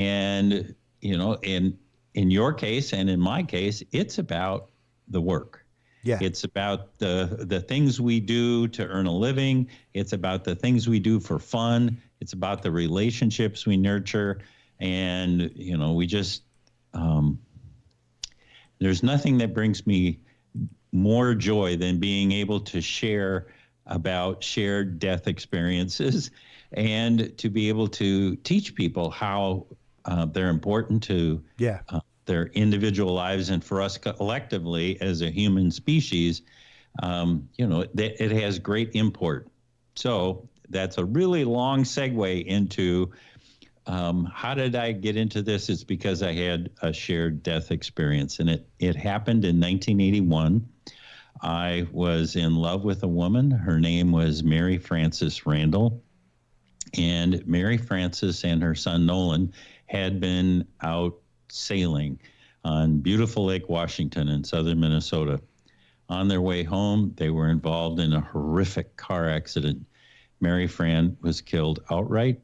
And, in your case and in my case, it's about the work. Yeah. It's about the things we do to earn a living. It's about the things we do for fun. It's about the relationships we nurture. And, we just, there's nothing that brings me more joy than being able to share about shared death experiences and to be able to teach people how they're important to their individual lives, and for us collectively as a human species, it has great import. So that's a really long segue into how did I get into this? It's because I had a shared death experience, and it happened in 1981. I was in love with a woman. Her name was Mary Frances Randall. And Mary Frances and her son Nolan had been out sailing on beautiful Lake Washington in southern Minnesota. On their way home, they were involved in a horrific car accident. Mary Fran was killed outright,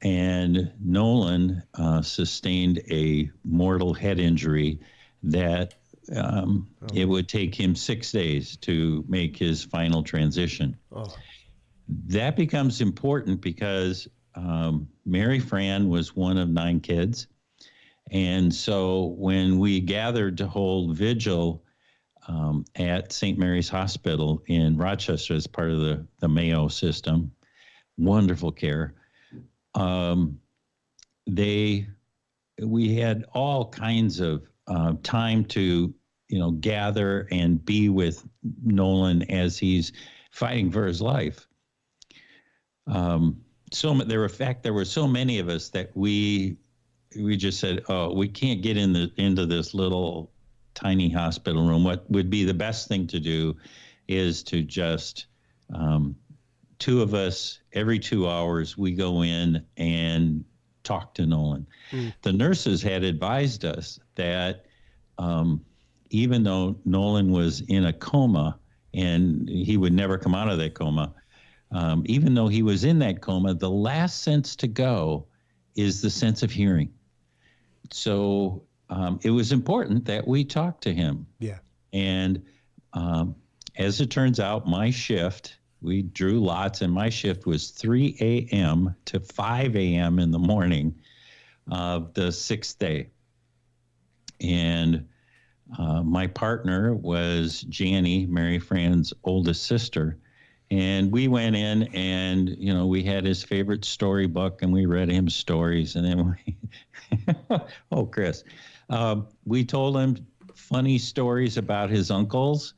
and Nolan sustained a mortal head injury that it would take him 6 days to make his final transition. Oh. That becomes important because Mary Fran was one of 9 kids. And so when we gathered to hold vigil at St. Mary's Hospital in Rochester as part of the Mayo system, wonderful care, we had all kinds of time to, gather and be with Nolan as he's fighting for his life. There were so many of us that we just said, oh, we can't get into this little tiny hospital room. What would be the best thing to do is to just, 2 of us, every 2 hours, we go in and talk to Nolan. The nurses had advised us that even though Nolan was in a coma and he would never come out of that coma, even though he was in that coma, the last sense to go is the sense of hearing. So it was important that we talk to him. Yeah. And as it turns out, my shift, we drew lots, and my shift was 3 a.m. to 5 a.m. in the morning of the 6th day. And my partner was Janny, Mary Fran's oldest sister. And we went in and, we had his favorite storybook and we read him stories. And then Chris, we told him funny stories about his uncles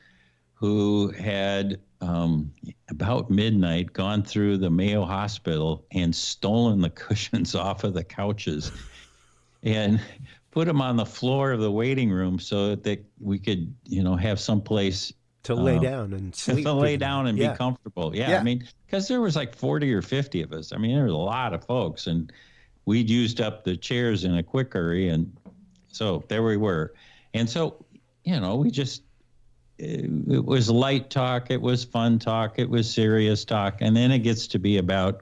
who had, about midnight, gone through the Mayo Hospital and stolen the cushions off of the couches and put them on the floor of the waiting room so that we could, have some place to lay down and sleep. To lay down and be comfortable. Yeah. I mean, because there was like 40 or 50 of us. I mean, there was a lot of folks, and we'd used up the chairs in a quick hurry. And so there we were. And so, we just, it was light talk. It was fun talk. It was serious talk. And then it gets to be about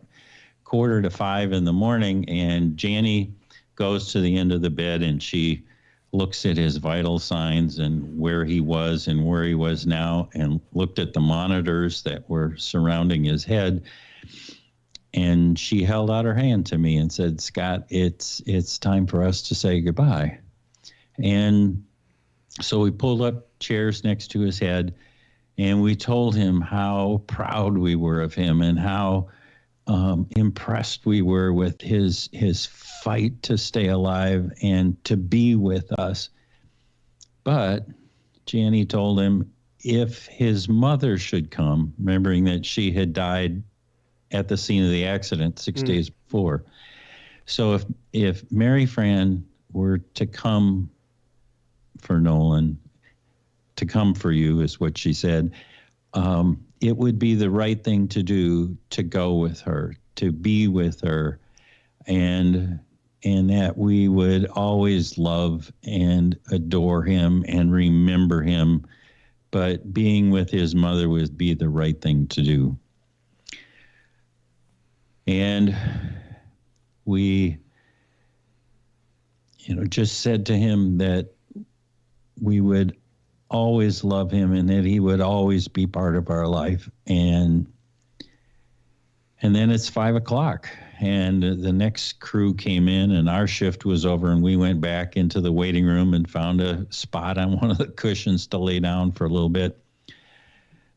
4:45 in the morning, and Janny goes to the end of the bed and she looks at his vital signs and where he was now, and looked at the monitors that were surrounding his head. And she held out her hand to me and said, Scott, it's time for us to say goodbye. And so we pulled up chairs next to his head and we told him how proud we were of him and how impressed we were with his fight to stay alive and to be with us. But Janny told him if his mother should come, remembering that she had died at the scene of the accident 6 days before. So if Mary Fran were to come for Nolan, to come for you is what she said, it would be the right thing to do to go with her, to be with her, and that we would always love and adore him and remember him, but being with his mother would be the right thing to do. And we just said to him that we would always love him and that he would always be part of our life. And then it's 5:00 and the next crew came in and our shift was over and we went back into the waiting room and found a spot on one of the cushions to lay down for a little bit.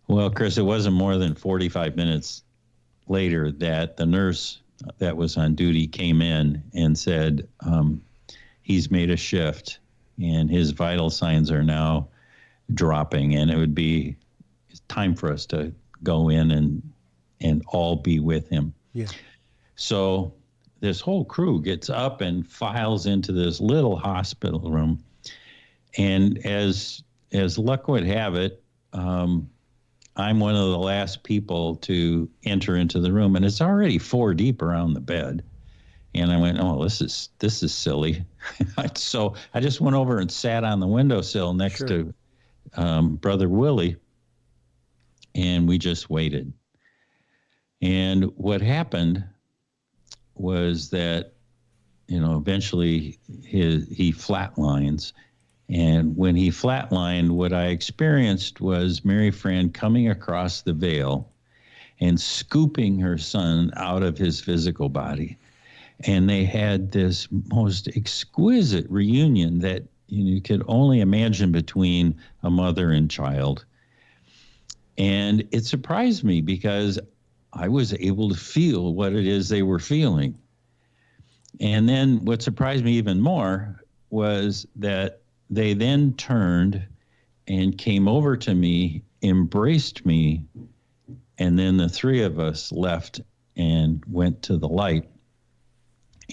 Well, Chris, it wasn't more than 45 minutes later that the nurse that was on duty came in and said, he's made a shift and his vital signs are now dropping, and it would be time for us to go in and all be with him. Yeah. So this whole crew gets up and files into this little hospital room. And as luck would have it, I'm one of the last people to enter into the room, and it's already 4 deep around the bed. And I went, oh, this is silly. So I just went over and sat on the windowsill next to Brother Willie, and we just waited. And what happened was that, eventually he flatlines. And when he flatlined, what I experienced was Mary Fran coming across the veil and scooping her son out of his physical body. And they had this most exquisite reunion that you could only imagine between a mother and child. And it surprised me because I was able to feel what it is they were feeling. And then what surprised me even more was that they then turned and came over to me, embraced me, and then the 3 of us left and went to the light.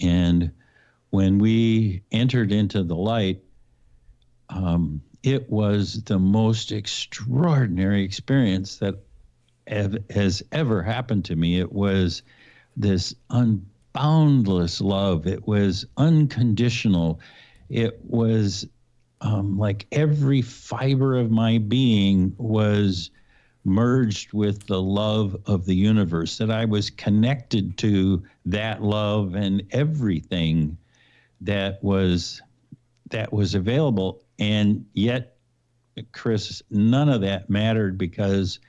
And when we entered into the light, it was the most extraordinary experience that has ever happened to me. It was this unboundless love. It was unconditional. It was like every fiber of my being was merged with the love of the universe, that I was connected to that love and everything that was available. And yet, Chris, none of that mattered, because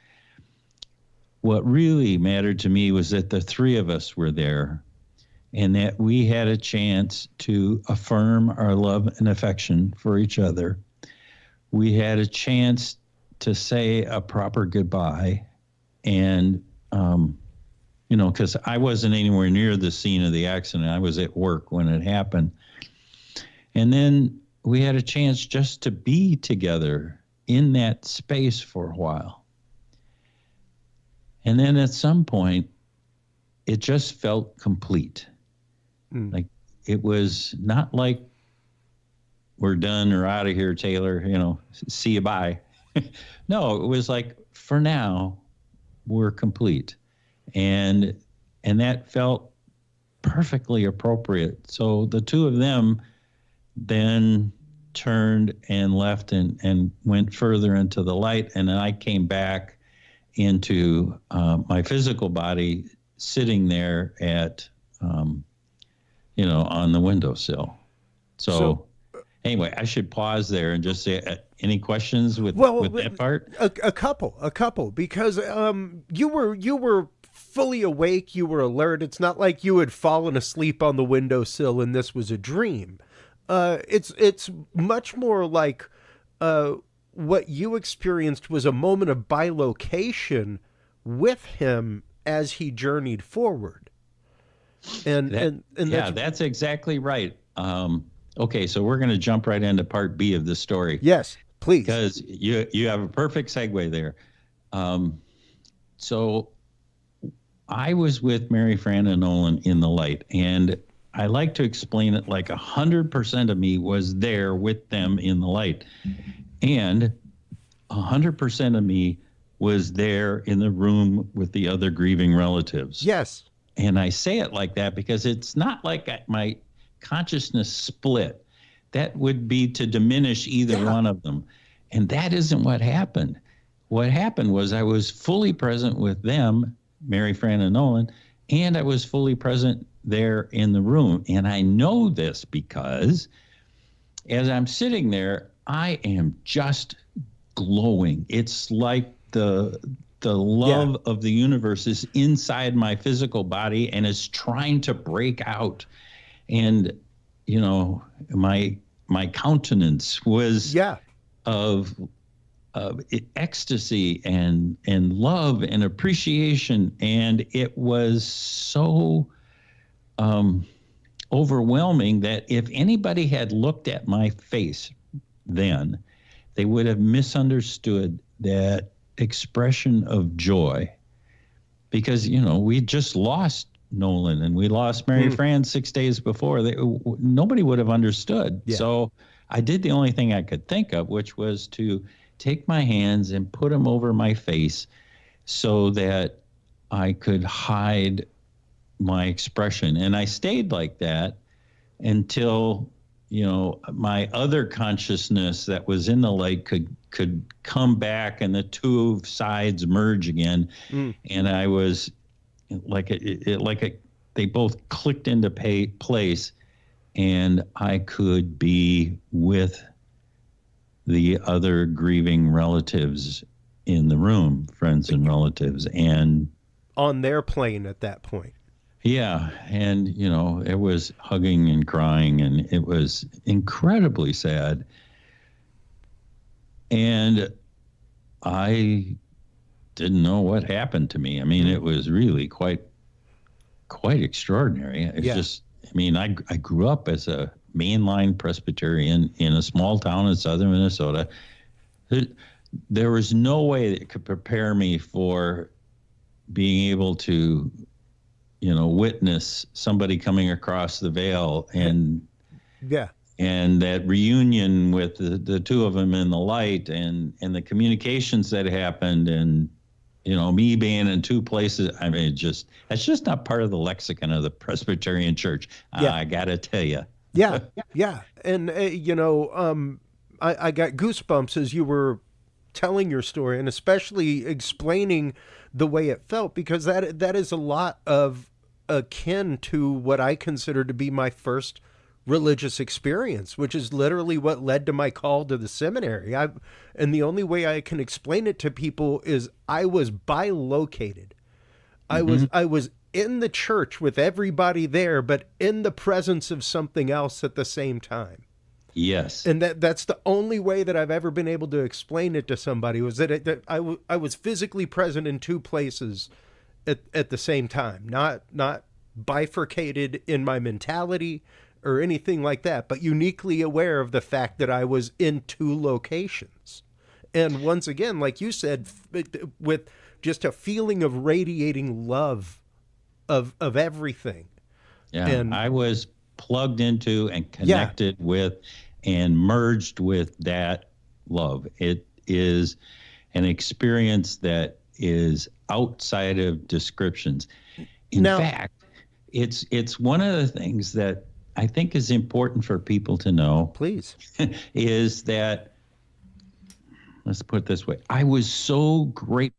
what really mattered to me was that the 3 of us were there and that we had a chance to affirm our love and affection for each other. We had a chance to say a proper goodbye. And, because I wasn't anywhere near the scene of the accident. I was at work when it happened. And then we had a chance just to be together in that space for a while. And then at some point, it just felt complete. Like it was not like we're done or out of here, Taylor, see you, bye. No, it was like, for now, we're complete. And that felt perfectly appropriate. So the 2 of them then turned and left and went further into the light. And then I came back into my physical body, sitting there at, on the windowsill. So anyway, I should pause there and just say, any questions with that part? A couple, because you were fully awake, you were alert. It's not like you had fallen asleep on the windowsill and this was a dream. It's much more like what you experienced was a moment of bilocation with him as he journeyed forward. That's exactly right. Okay, so we're going to jump right into part B of the story. Yes, please. Because you have a perfect segue there. So I was with Mary Fran and Nolan in the light, and I like to explain it like 100% of me was there with them in the light, and 100% of me was there in the room with the other grieving relatives. Yes. And I say it like that because it's not like my consciousness split. That would be to diminish either one of them. And that isn't what happened. What happened was I was fully present with them, Mary Fran and Nolan, and I was fully present there in the room. And I know this because as I'm sitting there, I am just glowing. It's like the love of the universe is inside my physical body and is trying to break out. And, you know, my countenance was of ecstasy and love and appreciation. And it was so overwhelming that if anybody had looked at my face then, they would have misunderstood that expression of joy, because, you know, we just lost Nolan and we lost Mary Fran 6 days before. Nobody would have understood. So I did the only thing I could think of, which was to take my hands and put them over my face so that I could hide my expression. And I stayed like that until, you know, my other consciousness that was in the light could come back and the two sides merge again. And I was they both clicked into place, and I could be with the other grieving relatives in the room, friends and relatives, and on their plane at that point. Yeah. And, you know, it was hugging and crying, and it was incredibly sad. And I didn't know what happened to me. I mean, it was really quite extraordinary. It's just, I mean, I grew up as a mainline Presbyterian in a small town in southern Minnesota. There was no way that could prepare me for being able to, you know, witness somebody coming across the veil and and that reunion with the two of them in the light, and the communications that happened, and, you know, me being in two places. I mean, that's just not part of the lexicon of the Presbyterian Church. I gotta tell you. And you know, I got goosebumps as you were telling your story, and especially explaining the way it felt, because that is a lot of akin to what I consider to be my first religious experience, which is literally what led to my call to the seminary. And the only way I can explain it to people is I was bilocated. I was in the church with everybody there, but in the presence of something else at the same time. Yes. And that's the only way that I've ever been able to explain it to somebody, was that I was physically present in two places at the same time, not bifurcated in my mentality or anything like that, but uniquely aware of the fact that I was in two locations. And once again, like you said, with just a feeling of radiating love of everything. Yeah. And I was plugged into and connected with and merged with that love. It is an experience that is outside of descriptions. In fact, it's one of the things that I think is important for people to know. Please. Is that, let's put it this way, I was so grateful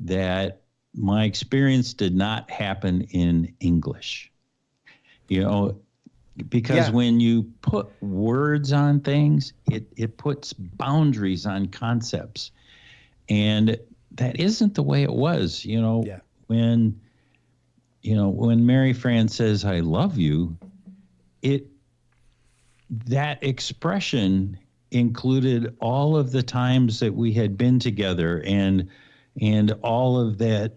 that my experience did not happen in English. You know, because when you put words on things, it puts boundaries on concepts. And that isn't the way it was, you know, when Mary Fran says, "I love you," that expression included all of the times that we had been together, and all of that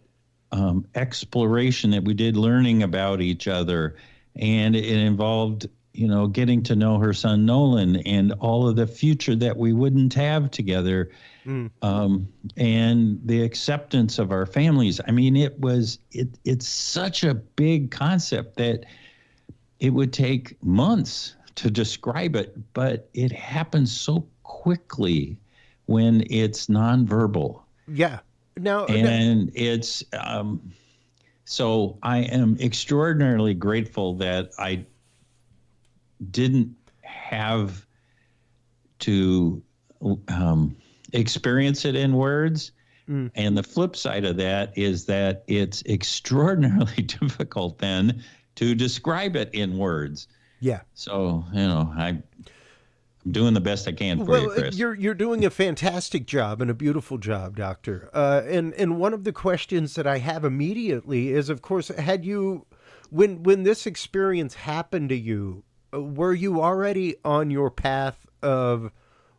exploration that we did, learning about each other. And it involved, you know, getting to know her son Nolan, and all of the future that we wouldn't have together, and the acceptance of our families. I mean, it's such a big concept that it would take months to describe it, but it happens so quickly when it's nonverbal. Yeah. It's so I am extraordinarily grateful that I didn't have to experience it in words. And the flip side of that is that it's extraordinarily difficult then to describe it in words. Yeah. So, you know, I'm doing the best I can for you, Chris. You're doing a fantastic job and a beautiful job, Doctor. And one of the questions that I have immediately is, of course, had you, when this experience happened to you, were you already on your path of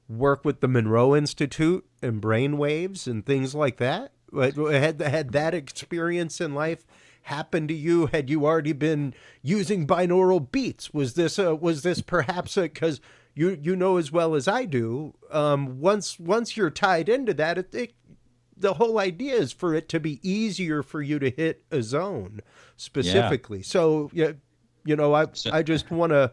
work with the Monroe Institute and brainwaves and things like that? Had that experience in life happened to you? Had you already been using binaural beats? Was this perhaps because you know as well as I do, once you're tied into that, the whole idea is for it to be easier for you to hit a zone specifically. Yeah. So I just want to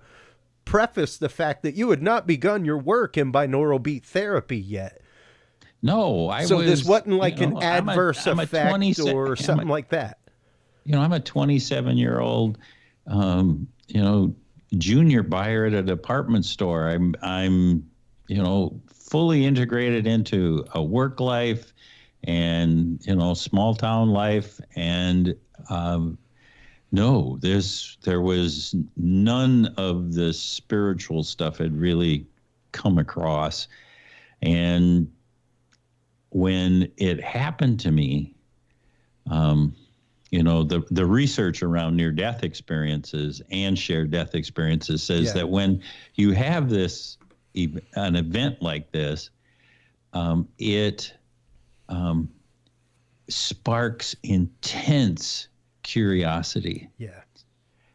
preface the fact that you had not begun your work in binaural beat therapy yet. No, So this wasn't like an adverse effect or something like that. I'm a 27-year-old, junior buyer at a department store. I'm fully integrated into a work life and, small town life. And, no, there was none of the spiritual stuff had really come across. And when it happened to me, the research around near-death experiences and shared death experiences says that when you have an event like this, it sparks intense curiosity. Yeah.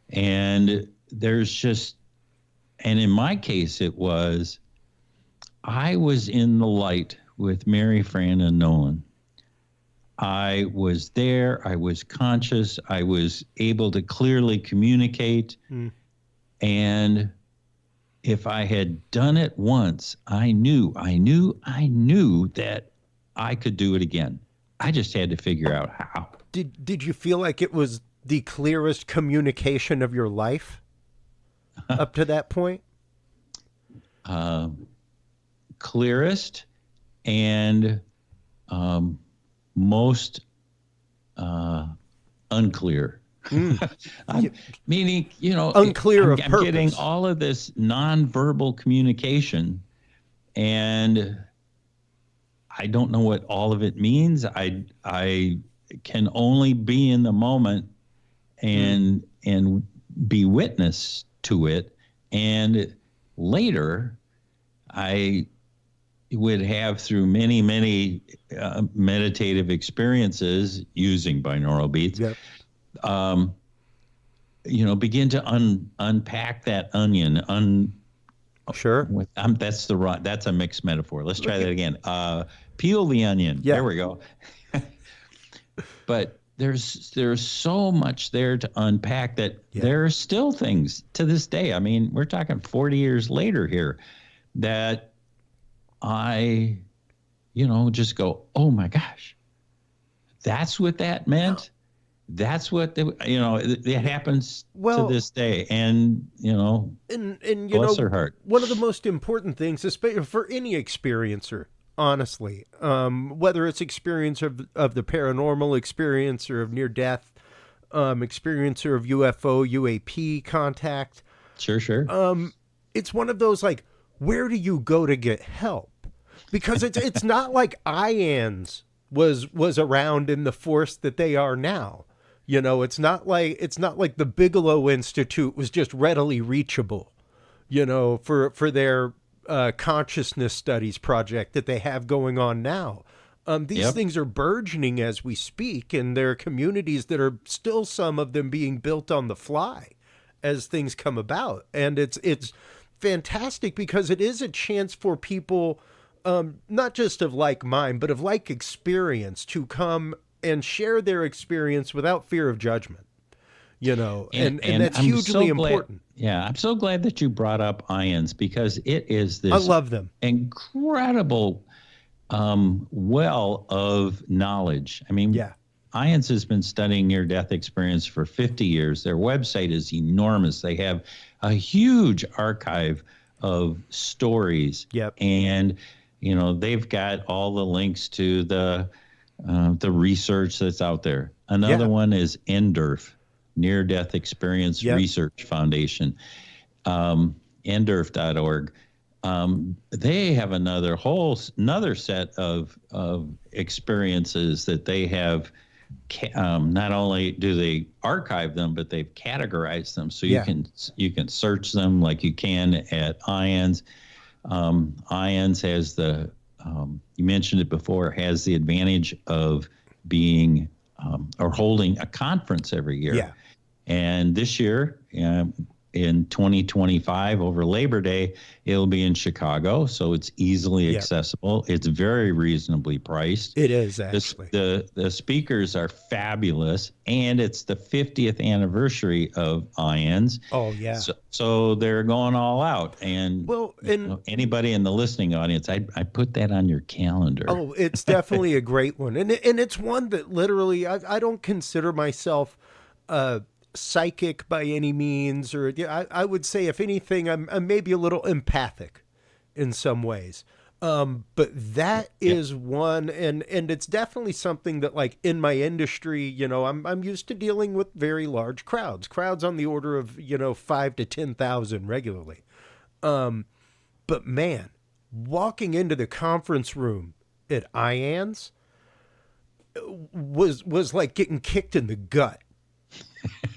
And and in my case, I was in the light with Mary, Fran, and Nolan. I was there. I was conscious. I was able to clearly communicate. And if I had done it once, I knew that I could do it again. I just had to figure out how. Did you feel like it was the clearest communication of your life up to that point? Clearest and most unclear. Meaning, unclear of I'm purpose. Getting all of this nonverbal communication, and I don't know what all of it means. I can only be in the moment and be witness to it. And later, I would have, through many, many meditative experiences using binaural beats, begin to unpack that onion. Sure. That's a mixed metaphor. Let's try that again. Peel the onion. Yeah. There we go. But there's so much there to unpack that there are still things to this day. I mean, we're talking 40 years later here that I, just go, oh my gosh, that's what that meant. That's what it happens to this day. And, bless her heart. One of the most important things, especially for any experiencer, honestly, whether it's experience of the paranormal experience or of near death, experiencer of UFO, UAP contact. Sure. It's one of those, like, where do you go to get help? Because it's not like IANS was around in the force that they are now. It's not like the Bigelow Institute was just readily reachable, for their consciousness studies project that they have going on now. These things are burgeoning as we speak, and there are communities that are still, some of them, being built on the fly as things come about. And it's fantastic because it is a chance for people, not just of like mind, but of like experience, to come and share their experience without fear of judgment, and that's hugely important. Yeah, I'm so glad that you brought up IANS, because it is this I love them. Incredible well of knowledge. I mean, IANS has been studying near-death experience for 50 years. Their website is enormous. They have a huge archive of stories. And, they've got all the links to the research that's out there. Another one is NDERF, Near-Death Experience Research Foundation, NDERF.org. they have another set of experiences that they have. Not only do they archive them, but they've categorized them, so you can search them like you can at IONS. IONS has you mentioned it before, has the advantage of being or holding a conference every year. Yeah. And this year, in 2025, over Labor Day, it'll be in Chicago, so it's easily accessible. It's very reasonably priced. It is, actually. The speakers are fabulous, and it's the 50th anniversary of IONS. Oh, yeah. So they're going all out. And, anybody in the listening audience, I put that on your calendar. Oh, it's definitely a great one. And it's one that literally, I don't consider myself psychic by any means, or I would say, if anything, I'm maybe a little empathic in some ways. But that is one, and it's definitely something that, like, in my industry, I'm used to dealing with very large crowds on the order of 5,000 to 10,000 regularly. But man, walking into the conference room at IONS was like getting kicked in the gut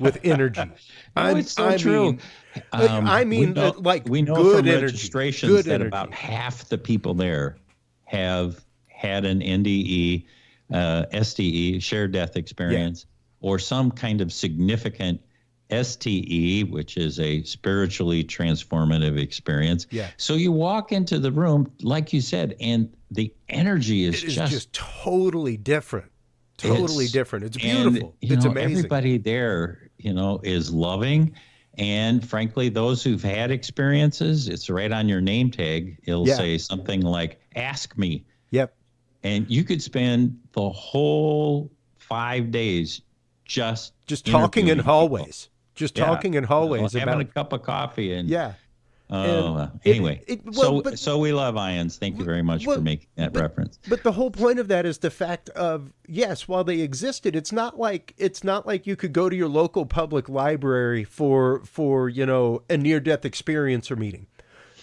with energy. It's so true. We know good from registrations that about half the people there have had an NDE, SDE, shared death experience, or some kind of significant STE, which is a spiritually transformative experience. Yeah. So you walk into the room, like you said, and the energy is just totally different. Different. It's beautiful. And, it's amazing. Everybody there, is loving. And frankly, those who've had experiences, it's right on your name tag. It'll say something like, "Ask me." Yep. And you could spend the whole 5 days just talking in hallways. Just talking in hallways. Having a cup of coffee. And anyway, so we love IONS. Thank you very much for making that reference. But the whole point of that is the fact of, yes, while they existed, it's not like you could go to your local public library for a near-death experience or meeting,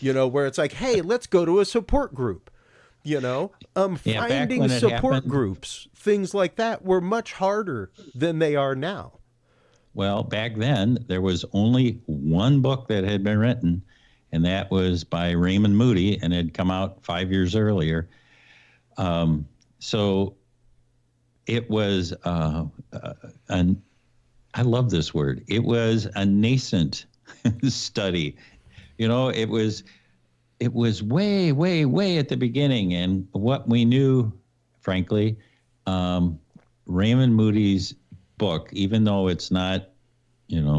where it's like, hey, let's go to a support group. Finding support groups, things like that, were much harder than they are now. Well, back then there was only one book that had been written, and that was by Raymond Moody, and it had come out 5 years earlier. So it was I love this word. It was a nascent study. It was way, way, way at the beginning. And what we knew, frankly, Raymond Moody's book, even though it's not,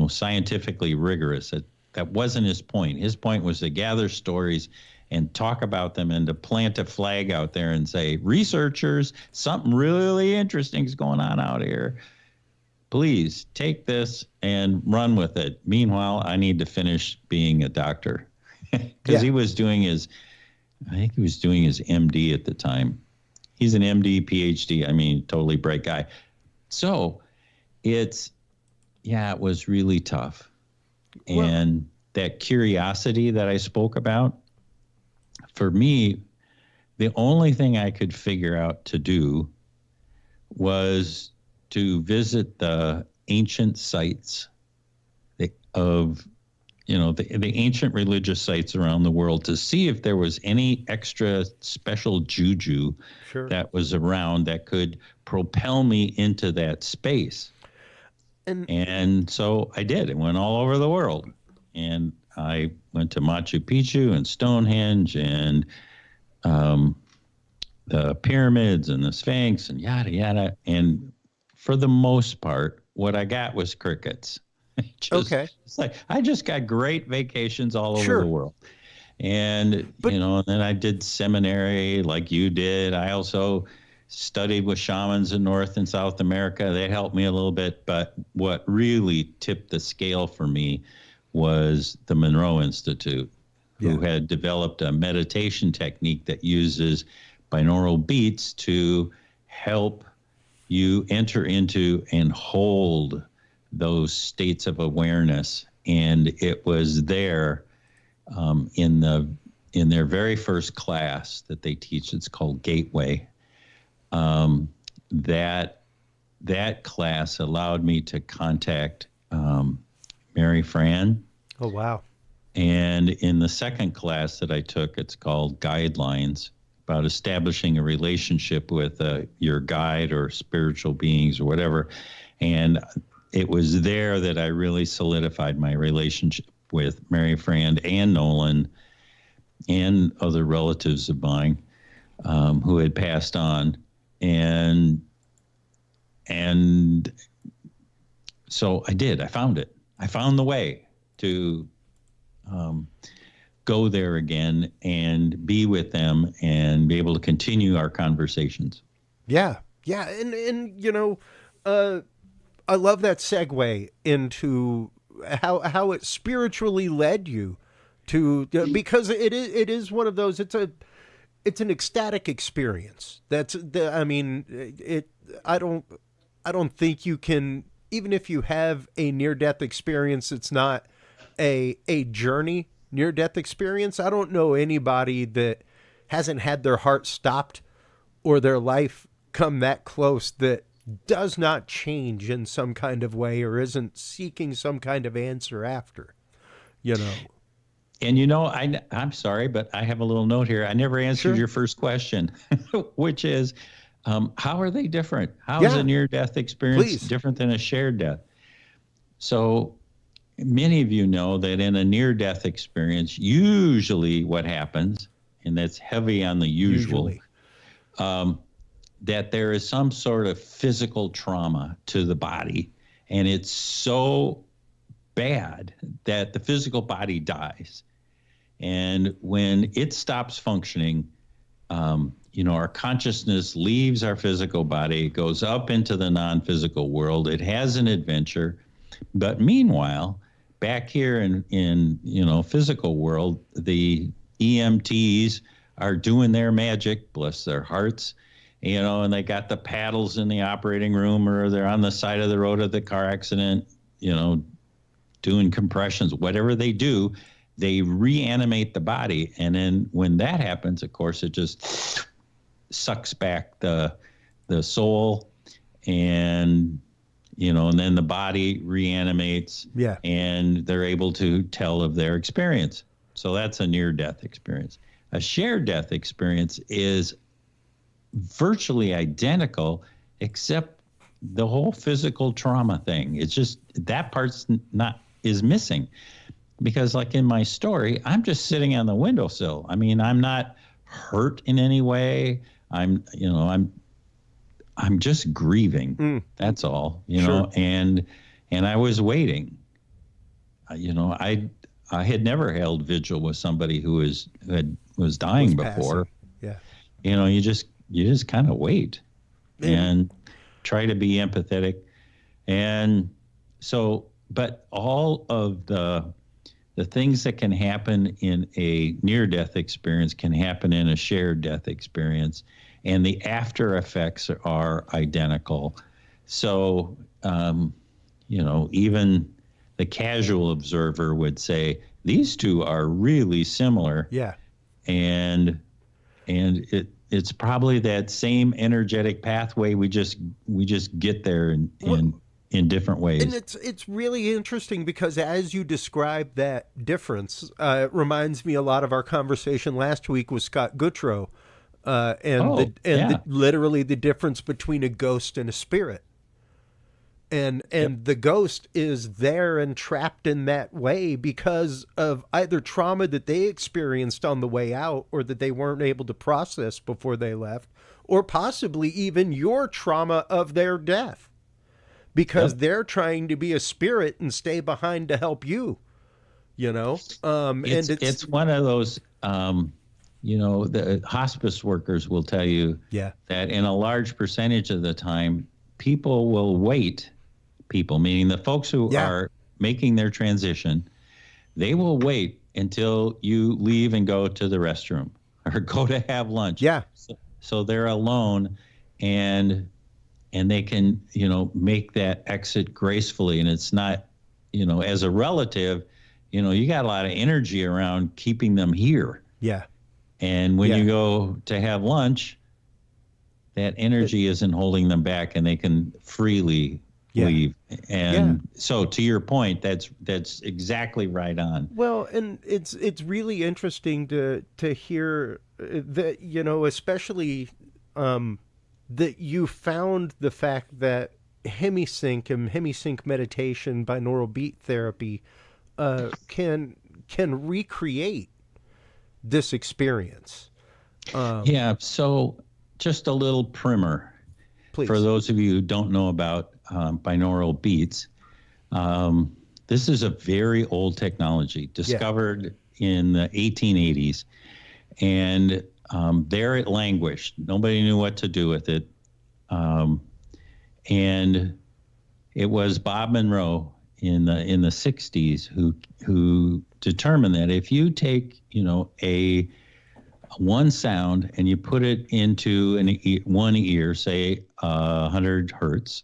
scientifically rigorous, that wasn't his point. His point was to gather stories and talk about them, and to plant a flag out there and say, researchers, something really interesting is going on out here. Please take this and run with it. Meanwhile, I need to finish being a doctor, because he was doing his MD at the time. He's an MD, PhD. Totally bright guy. So it was really tough. And that curiosity that I spoke about, for me, the only thing I could figure out to do was to visit the ancient sites of, the ancient religious sites around the world, to see if there was any extra special juju that was around that could propel me into that space. And so I did. It went all over the world. And I went to Machu Picchu and Stonehenge and the pyramids and the Sphinx and yada, yada. And for the most part, what I got was crickets. It's like, I just got great vacations all over the world. And, and then I did seminary like you did. I also studied with shamans in North and South America. They helped me a little bit. But what really tipped the scale for me was the Monroe Institute, who had developed a meditation technique that uses binaural beats to help you enter into and hold those states of awareness. And it was there in in their very first class that they teach, it's called Gateway. That class allowed me to contact Mary Fran. Oh, wow. And in the second class that I took, it's called Guidelines, about establishing a relationship with your guide or spiritual beings or whatever. And it was there that I really solidified my relationship with Mary Fran and Nolan and other relatives of mine who had passed on. And so I did. I found it. I found the way to go there again and be with them and be able to continue our conversations. Yeah. Yeah. And you know, I love that segue into how it spiritually led you to, because it is one of those, it's an ecstatic experience. I don't think you can, even if you have a near-death experience, it's not a journey near-death experience. I don't know anybody that hasn't had their heart stopped or their life come that close that does not change in some kind of way or isn't seeking some kind of answer after, you know. And, you know, I'm sorry, but I have a little note here. I never answered your first question, which is, how are they different? How is a near-death experience different than a shared death? So many of you know that in a near-death experience, usually what happens, and that's heavy on the usual, that there is some sort of physical trauma to the body, and it's so bad that the physical body dies. And when it stops functioning, you know, our consciousness leaves our physical body, goes up into the non-physical world. It has an adventure. But meanwhile, back here in you know, physical world, the EMTs are doing their magic, bless their hearts, you know, and they got the paddles in the operating room, or they're on the side of the road at the car accident, you know, doing compressions, whatever they do, they reanimate the body. And then when that happens, of course, it just sucks back the soul, and, you know, and then the body reanimates, and they're able to tell of their experience. So that's a near-death experience. A shared death experience is virtually identical, except the whole physical trauma thing. It's just that part's is missing, because like in my story, I'm just sitting on the windowsill. I mean, I'm not hurt in any way. I'm just grieving. That's all, you know, and I was waiting. You know, I had never held vigil with somebody who was dying before. Yeah. You know, you just kind of wait and try to be empathetic. And so, but all of the things that can happen in a near-death experience can happen in a shared death experience, and the after effects are identical. So, you know, even the casual observer would say these two are really similar. Yeah. And it's probably that same energetic pathway. We just get there in different ways. And it's really interesting because as you describe that difference, it reminds me a lot of our conversation last week with Scott Goodrow, literally the difference between a ghost and a spirit. And the ghost is there and trapped in that way because of either trauma that they experienced on the way out or that they weren't able to process before they left, or possibly even your trauma of their death, because they're trying to be a spirit and stay behind to help you, you know? It's one of those, you know, the hospice workers will tell you that in a large percentage of the time, people will wait. People, meaning the folks who are making their transition, they will wait until you leave and go to the restroom or go to have lunch. Yeah. So they're alone, and they can, you know, make that exit gracefully. And it's not, you know, as a relative, you know, you got a lot of energy around keeping them here. Yeah. And when you go to have lunch, that energy isn't holding them back, and they can freely leave. And so, to your point, that's exactly right on. Well, and it's really interesting to hear that, you know, especially that you found the fact that hemisync and hemisync meditation, binaural beat therapy, can recreate this experience. So just a little primer. Please. For those of you who don't know about binaural beats, this is a very old technology discovered in the 1880s, and there it languished. Nobody knew what to do with it, and it was Bob Monroe in the 60s who determined that if you take, you know, a one sound and you put it into one ear, say 100 hertz,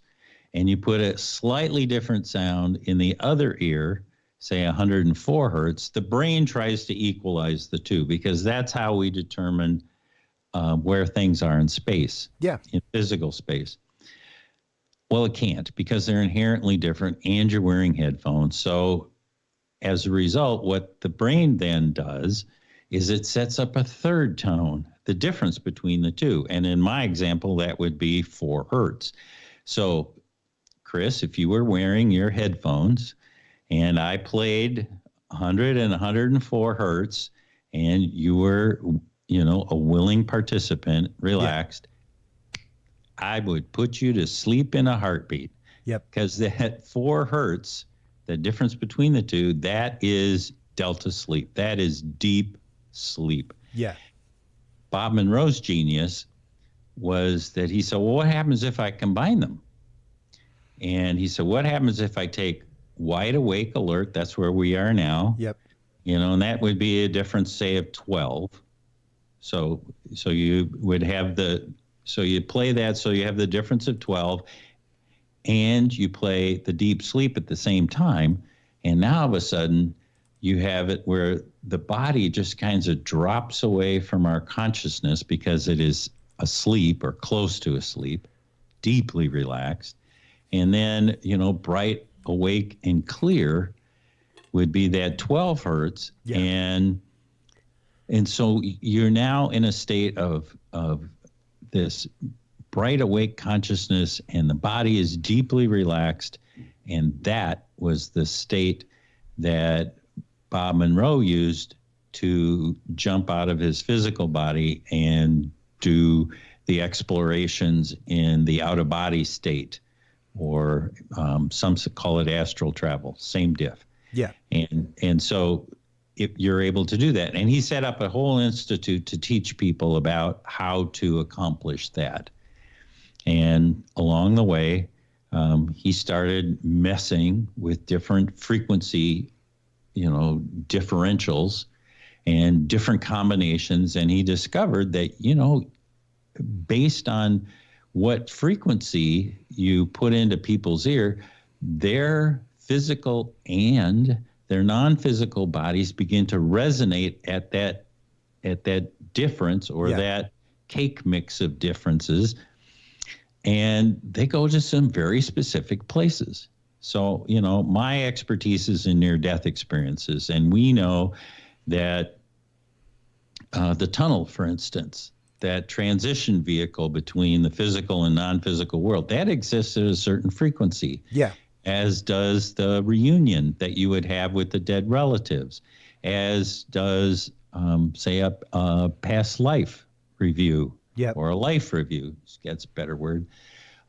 and you put a slightly different sound in the other ear, say 104 hertz, the brain tries to equalize the two, because that's how we determine where things are in space, in physical space. Well, it can't, because they're inherently different, and you're wearing headphones. So as a result, what the brain then does is it sets up a third tone, the difference between the two. And in my example, that would be 4 hertz. So, Chris, if you were wearing your headphones and I played 100 and 104 hertz, and you were, you know, a willing participant, relaxed, I would put you to sleep in a heartbeat. Because that 4 hertz, the difference between the two, that is delta sleep. That is deep sleep. Bob Monroe's genius was that he said, well, what happens if I combine them? And he said, what happens if I take wide awake alert? That's where we are now. You know, and that would be a difference, say, of 12. So you would have so you play that, so you have the difference of 12, and you play the deep sleep at the same time. And now all of a sudden you have it where the body just kind of drops away from our consciousness, because it is asleep or close to asleep, deeply relaxed. And then, you know, bright, awake, and clear would be that 12 hertz. And so you're now in a state of this bright, awake consciousness, and the body is deeply relaxed. And that was the state that Bob Monroe used to jump out of his physical body and do the explorations in the out-of-body state, or some call it astral travel, same diff. And so if you're able to do that. And he set up a whole institute to teach people about how to accomplish that. And along the way, he started messing with different frequency, you know, differentials and different combinations. And he discovered that, you know, based on what frequency you put into people's ear, their physical and their non-physical bodies begin to resonate at that difference, or that cake mix of differences. And they go to some very specific places. So, you know, my expertise is in near-death experiences. And we know that the tunnel, for instance, that transition vehicle between the physical and non-physical world, that exists at a certain frequency. As does the reunion that you would have with the dead relatives, as does, say, a past life review. Or a life review, gets a better word.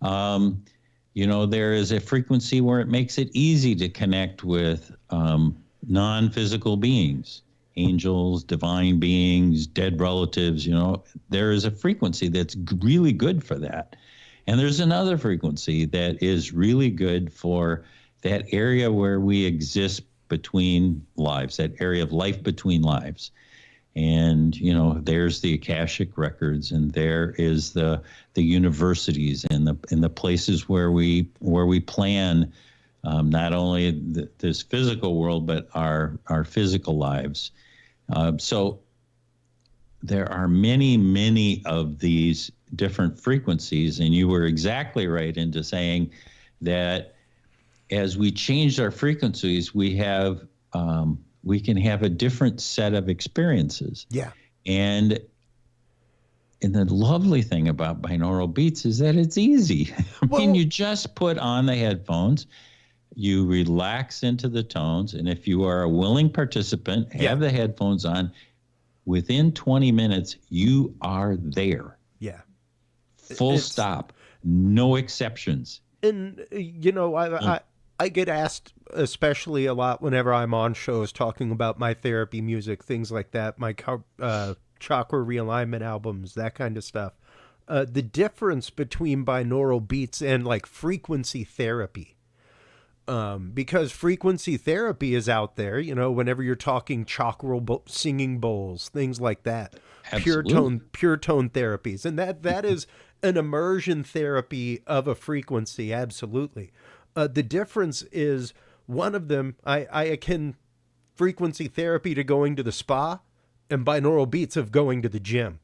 You know, there is a frequency where it makes it easy to connect with non-physical beings, angels, divine beings, dead relatives. You know, there is a frequency that's really good for that. And there's another frequency that is really good for that area where we exist between lives, that area of life between lives. And, you know, there's the Akashic records, and there is the universities and the places where we plan not only this physical world, but our physical lives. So there are many, many of these different frequencies, and you were exactly right into saying that as we change our frequencies, we can have a different set of experiences. Yeah. And the lovely thing about binaural beats is that it's easy. I mean, you just put on the headphones, you relax into the tones, and if you are a willing participant, have the headphones on, within 20 minutes, you are there. Yeah. Full stop. No exceptions. And, you know, I get asked, especially a lot whenever I'm on shows talking about my therapy music, things like that, my chakra realignment albums, that kind of stuff. The difference between binaural beats and like frequency therapy. Because frequency therapy is out there, you know, whenever you're talking chakral singing bowls, things like that. Absolutely. Pure tone therapies. And that is an immersion therapy of a frequency. Absolutely. The difference is one of them, I akin frequency therapy to going to the spa, and binaural beats of going to the gym.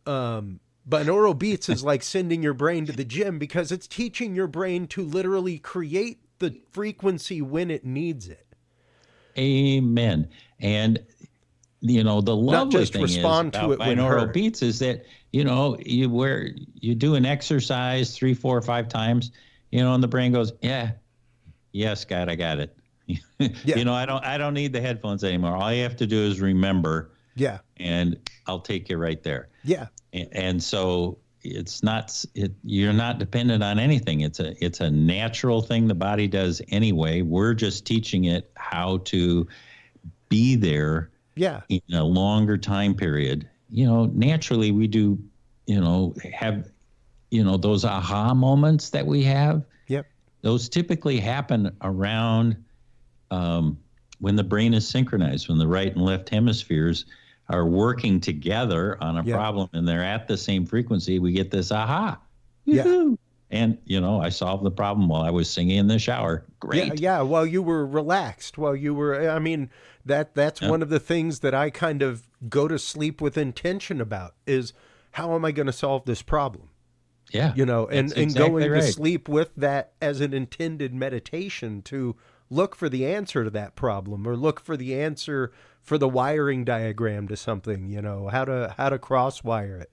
Binaural beats is like sending your brain to the gym because it's teaching your brain to literally create the frequency when it needs it. Amen. And, you know, the lovely thing is about binaural beats is that, you know, you do an exercise 3, 4, 5 times, you know, and the brain goes, yes, God, I got it. You know, I don't need the headphones anymore. All you have to do is remember. Yeah. And I'll take you right there. Yeah. And so you're not dependent on anything. It's a natural thing the body does anyway. We're just teaching it how to be there. Yeah. In a longer time period. You know, naturally we do, you know, have, you know, those aha moments that we have. Yep. Those typically happen around when the brain is synchronized, when the right and left hemispheres are working together on a problem and they're at the same frequency. We get this aha. Yeah. And, you know, I solved the problem while I was singing in the shower. Great. Yeah. While you were relaxed, I mean, that's one of the things that I kind of go to sleep with intention about is how am I going to solve this problem? Yeah. You know, and going to sleep with that as an intended meditation to look for the answer to that problem or look for the answer for the wiring diagram to something, you know, how to cross wire it,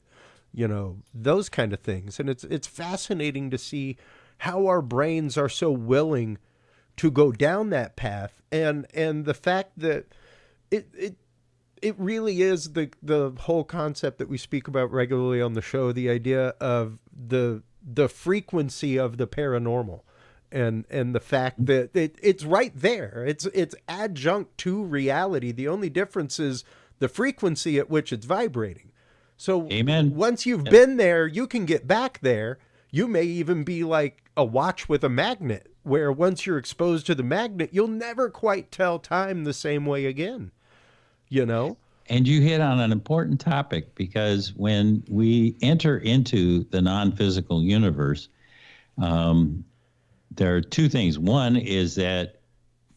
you know, those kind of things. And it's fascinating to see how our brains are so willing to go down that path. And the fact that it really is the whole concept that we speak about regularly on the show, the idea of the frequency of the paranormal. And the fact that it's right there. It's adjunct to reality. The only difference is the frequency at which it's vibrating. So once you've been there, you can get back there. You may even be like a watch with a magnet, where once you're exposed to the magnet, you'll never quite tell time the same way again. You know? And you hit on an important topic, because when we enter into the non-physical universe, there are two things. One is that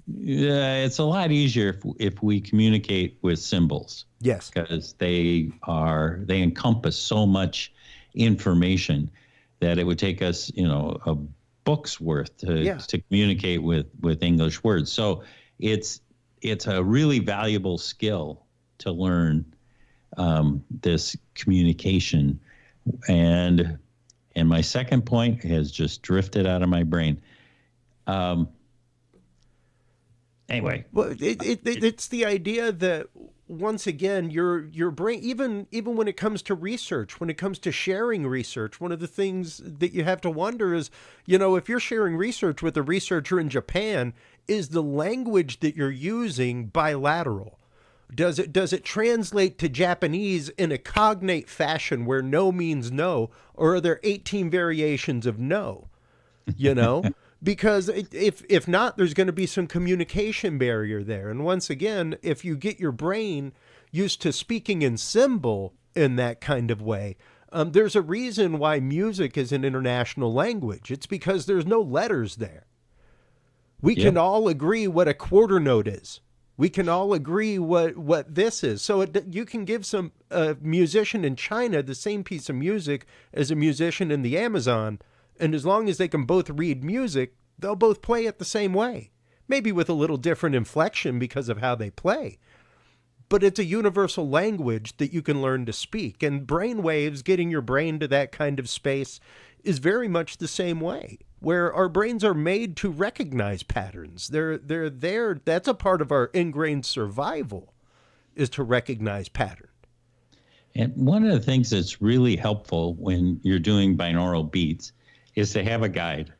it's a lot easier if we communicate with symbols. Yes. Because they encompass so much information that it would take us, you know, a book's worth to communicate with English words. So it's a really valuable skill to learn this communication. And my second point has just drifted out of my brain. Anyway, well, it's the idea that once again, your brain, even when it comes to research, when it comes to sharing research, one of the things that you have to wonder is, you know, if you're sharing research with a researcher in Japan, is the language that you're using bilateral? Does it translate to Japanese in a cognate fashion where no means no, or are there 18 variations of no? You know, because if not, there's going to be some communication barrier there. And once again, if you get your brain used to speaking in symbol in that kind of way, there's a reason why music is an international language. It's because there's no letters there. We can all agree what a quarter note is. We can all agree what this is. So you can give some musician in China the same piece of music as a musician in the Amazon, and as long as they can both read music, they'll both play it the same way. Maybe with a little different inflection because of how they play. But it's a universal language that you can learn to speak. And brainwaves, getting your brain to that kind of space, is very much the same way, where our brains are made to recognize patterns. They're there. That's a part of our ingrained survival, is to recognize pattern. And one of the things that's really helpful when you're doing binaural beats is to have a guide.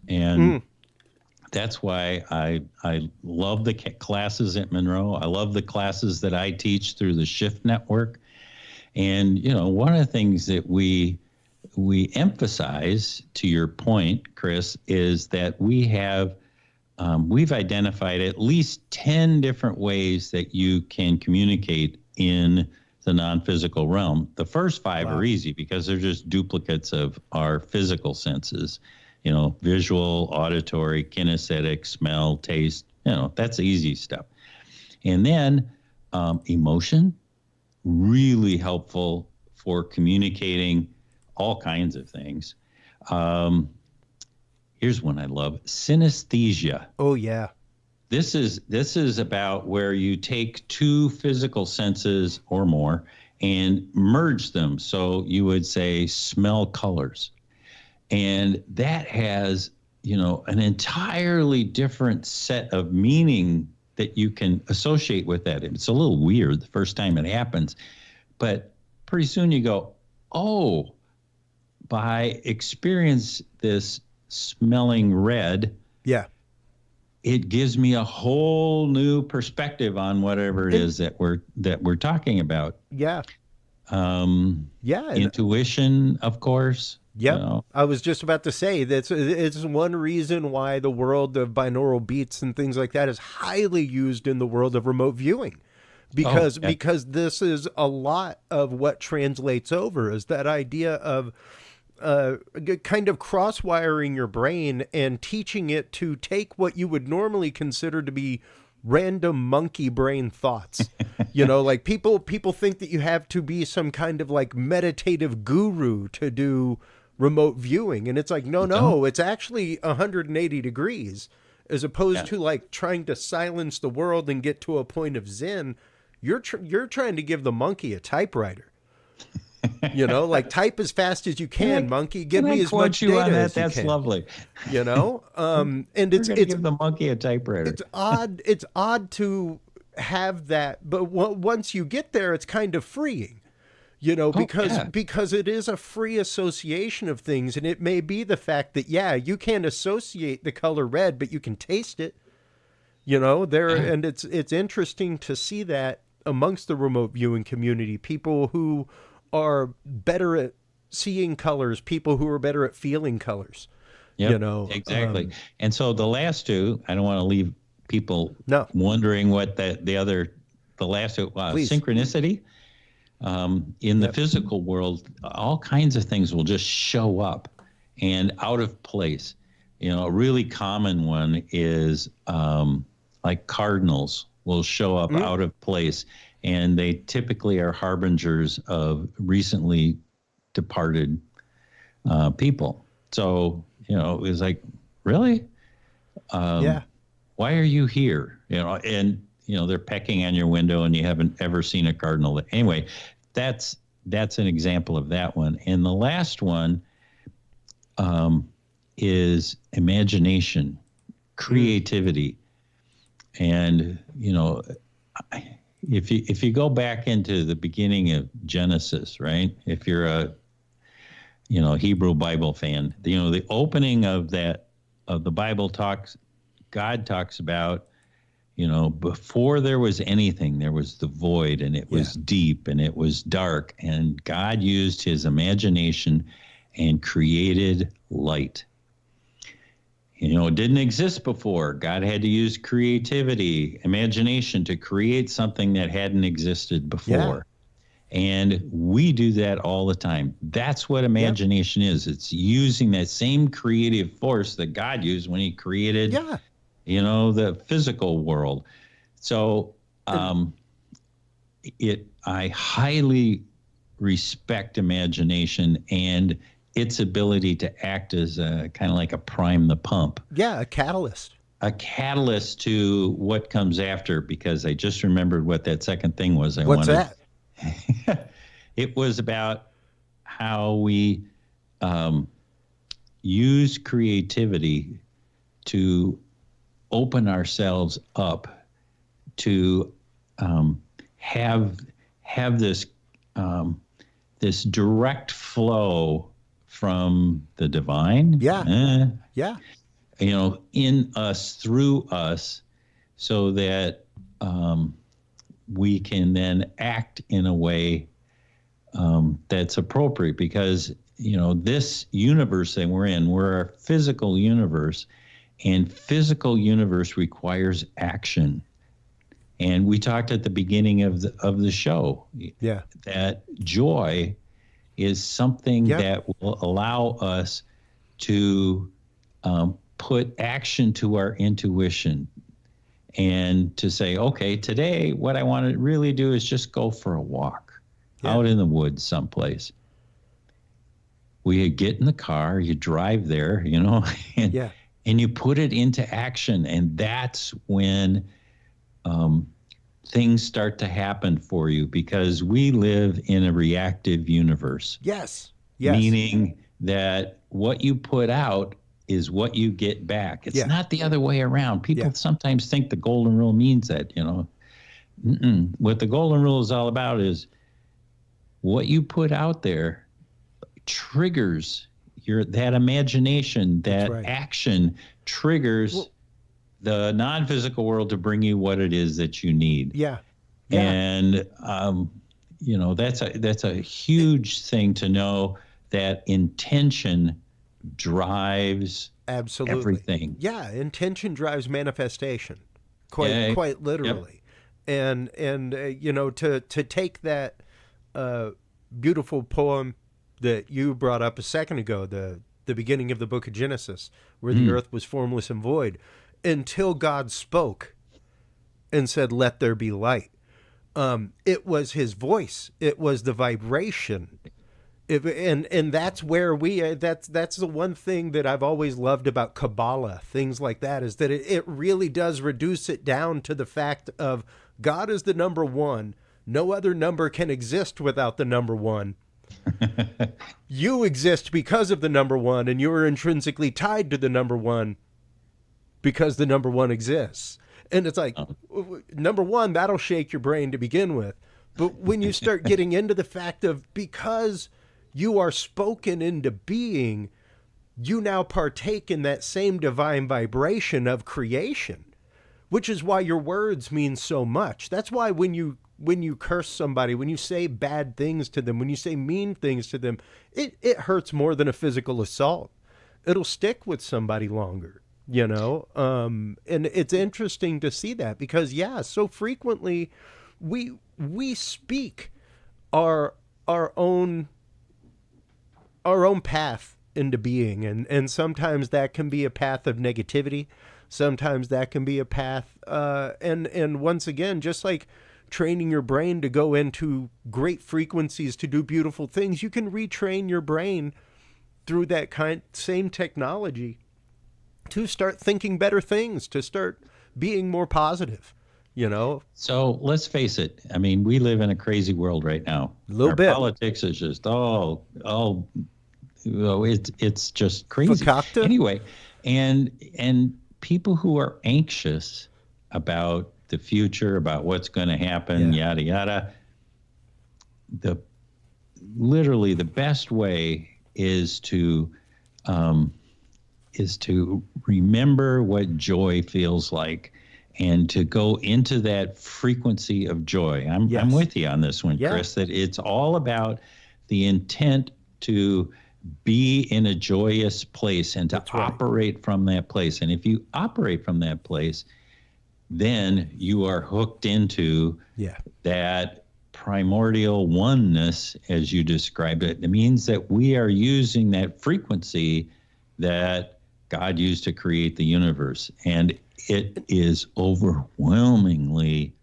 And that's why I love the classes at Monroe. I love the classes that I teach through the Shift Network. And, you know, one of the things that we emphasize, to your point, Chris, is that we've identified at least 10 different ways that you can communicate in the non-physical realm. The first 5 are easy because they're just duplicates of our physical senses. You know, visual, auditory, kinesthetic, smell, taste, you know, that's easy stuff. And then emotion, really helpful for communicating all kinds of things. Here's one I love, synesthesia. Oh, yeah. This is about where you take 2 physical senses or more and merge them. So you would say smell colors. And that has, you know, an entirely different set of meaning that you can associate with that. It's a little weird the first time it happens, but pretty soon you go, oh, by experience this smelling red, yeah, it gives me a whole new perspective on whatever it is that we're talking about. Yeah. Intuition, of course. Yeah, you know. I was just about to say it's one reason why the world of binaural beats and things like that is highly used in the world of remote viewing, because this is a lot of what translates over is that idea of kind of cross-wiring your brain and teaching it to take what you would normally consider to be random monkey brain thoughts. You know, like people think that you have to be some kind of like meditative guru to do remote viewing, and it's like no, it's actually 180 degrees, as opposed to like trying to silence the world and get to a point of zen. You're trying to give the monkey a typewriter. You know, like type as fast as you can, monkey. Give me as much data as you can. That's lovely. You know, and it's give the monkey a typewriter. It's odd. It's odd to have that, but once you get there, it's kind of freeing. You know, because it is a free association of things, and it may be the fact that you can't associate the color red, but you can taste it. You know, and it's interesting to see that amongst the remote viewing community, people who are better at seeing colors, people who are better at feeling colors. Yep, you know, exactly. And so the last 2, I don't want to leave people wondering what the last 2, synchronicity. In the physical world, all kinds of things will just show up and out of place. You know, a really common one is like cardinals will show up out of place, and they typically are harbingers of recently departed people. So, you know, it was like, really? Why are you here? You know, and you know, they're pecking on your window and you haven't ever seen a cardinal. Anyway, that's an example of that one. And the last one is imagination, creativity. And, you know, if you go back into the beginning of Genesis, right? If you're a, you know, Hebrew Bible fan, you know, the opening of the Bible God talks about, you know, before there was anything, there was the void, and it was deep and it was dark, and God used his imagination and created light. You know, it didn't exist before. God had to use creativity, imagination to create something that hadn't existed before. Yeah. And we do that all the time. That's what imagination is. It's using that same creative force that God used when he created you know, the physical world. So I highly respect imagination and its ability to act as a kind of like a prime the pump. Yeah, a catalyst. A catalyst to what comes after, because I just remembered what that second thing was. What's that? It was about how we use creativity to open ourselves up to have this this direct flow from the divine. Yeah. In us, through us, so that we can then act in a way that's appropriate, because this universe that we're a physical universe, and physical universe requires action. And we talked at the beginning of the show that joy is something that will allow us to put action to our intuition, and to say, okay, today what I want to really do is just go for a walk out in the woods someplace. We get in the car, you drive there, and you put it into action. And that's when things start to happen for you, because we live in a reactive universe. Yes. Meaning that what you put out is what you get back. It's not the other way around. People sometimes think the golden rule means that, What the golden rule is all about is what you put out there triggers that imagination, that action triggers the non-physical world to bring you what it is that you need. And that's a huge thing to know, that intention drives everything. Intention drives manifestation, quite literally. And to take that beautiful poem that you brought up a second ago, the beginning of the book of Genesis, where the earth was formless and void until God spoke and said, "Let there be light." It was his voice. It was the vibration. And that's where that's the one thing that I've always loved about Kabbalah, things like that, is that it really does reduce it down to the fact of God is the number one. No other number can exist without the number one. You exist because of the number one, and you are intrinsically tied to the number one because the number one exists. And it's like, number one, that'll shake your brain to begin with. But when you start getting into the fact of, because you are spoken into being, you now partake in that same divine vibration of creation, which is why your words mean so much. That's why when you curse somebody, when you say bad things to them, when you say mean things to them, it hurts more than a physical assault. It'll stick with somebody longer, and it's interesting to see that, because so frequently we speak our own path into being, and sometimes that can be a path of negativity, sometimes that can be a path and once again, just like training your brain to go into great frequencies to do beautiful things, you can retrain your brain through that same technology to start thinking better things, to start being more positive. So let's face it. I mean, we live in a crazy world right now. Our bit. Politics is just it's just crazy. Fakakta? Anyway, and people who are anxious about the future, about what's going to happen, yada yada. Literally the best way is to remember what joy feels like, and to go into that frequency of joy. I'm with you on this one, Chris, that it's all about the intent to be in a joyous place and to operate from that place. And if you operate from that place, then you are hooked into that primordial oneness, as you described it. It means that we are using that frequency that God used to create the universe, and it is overwhelmingly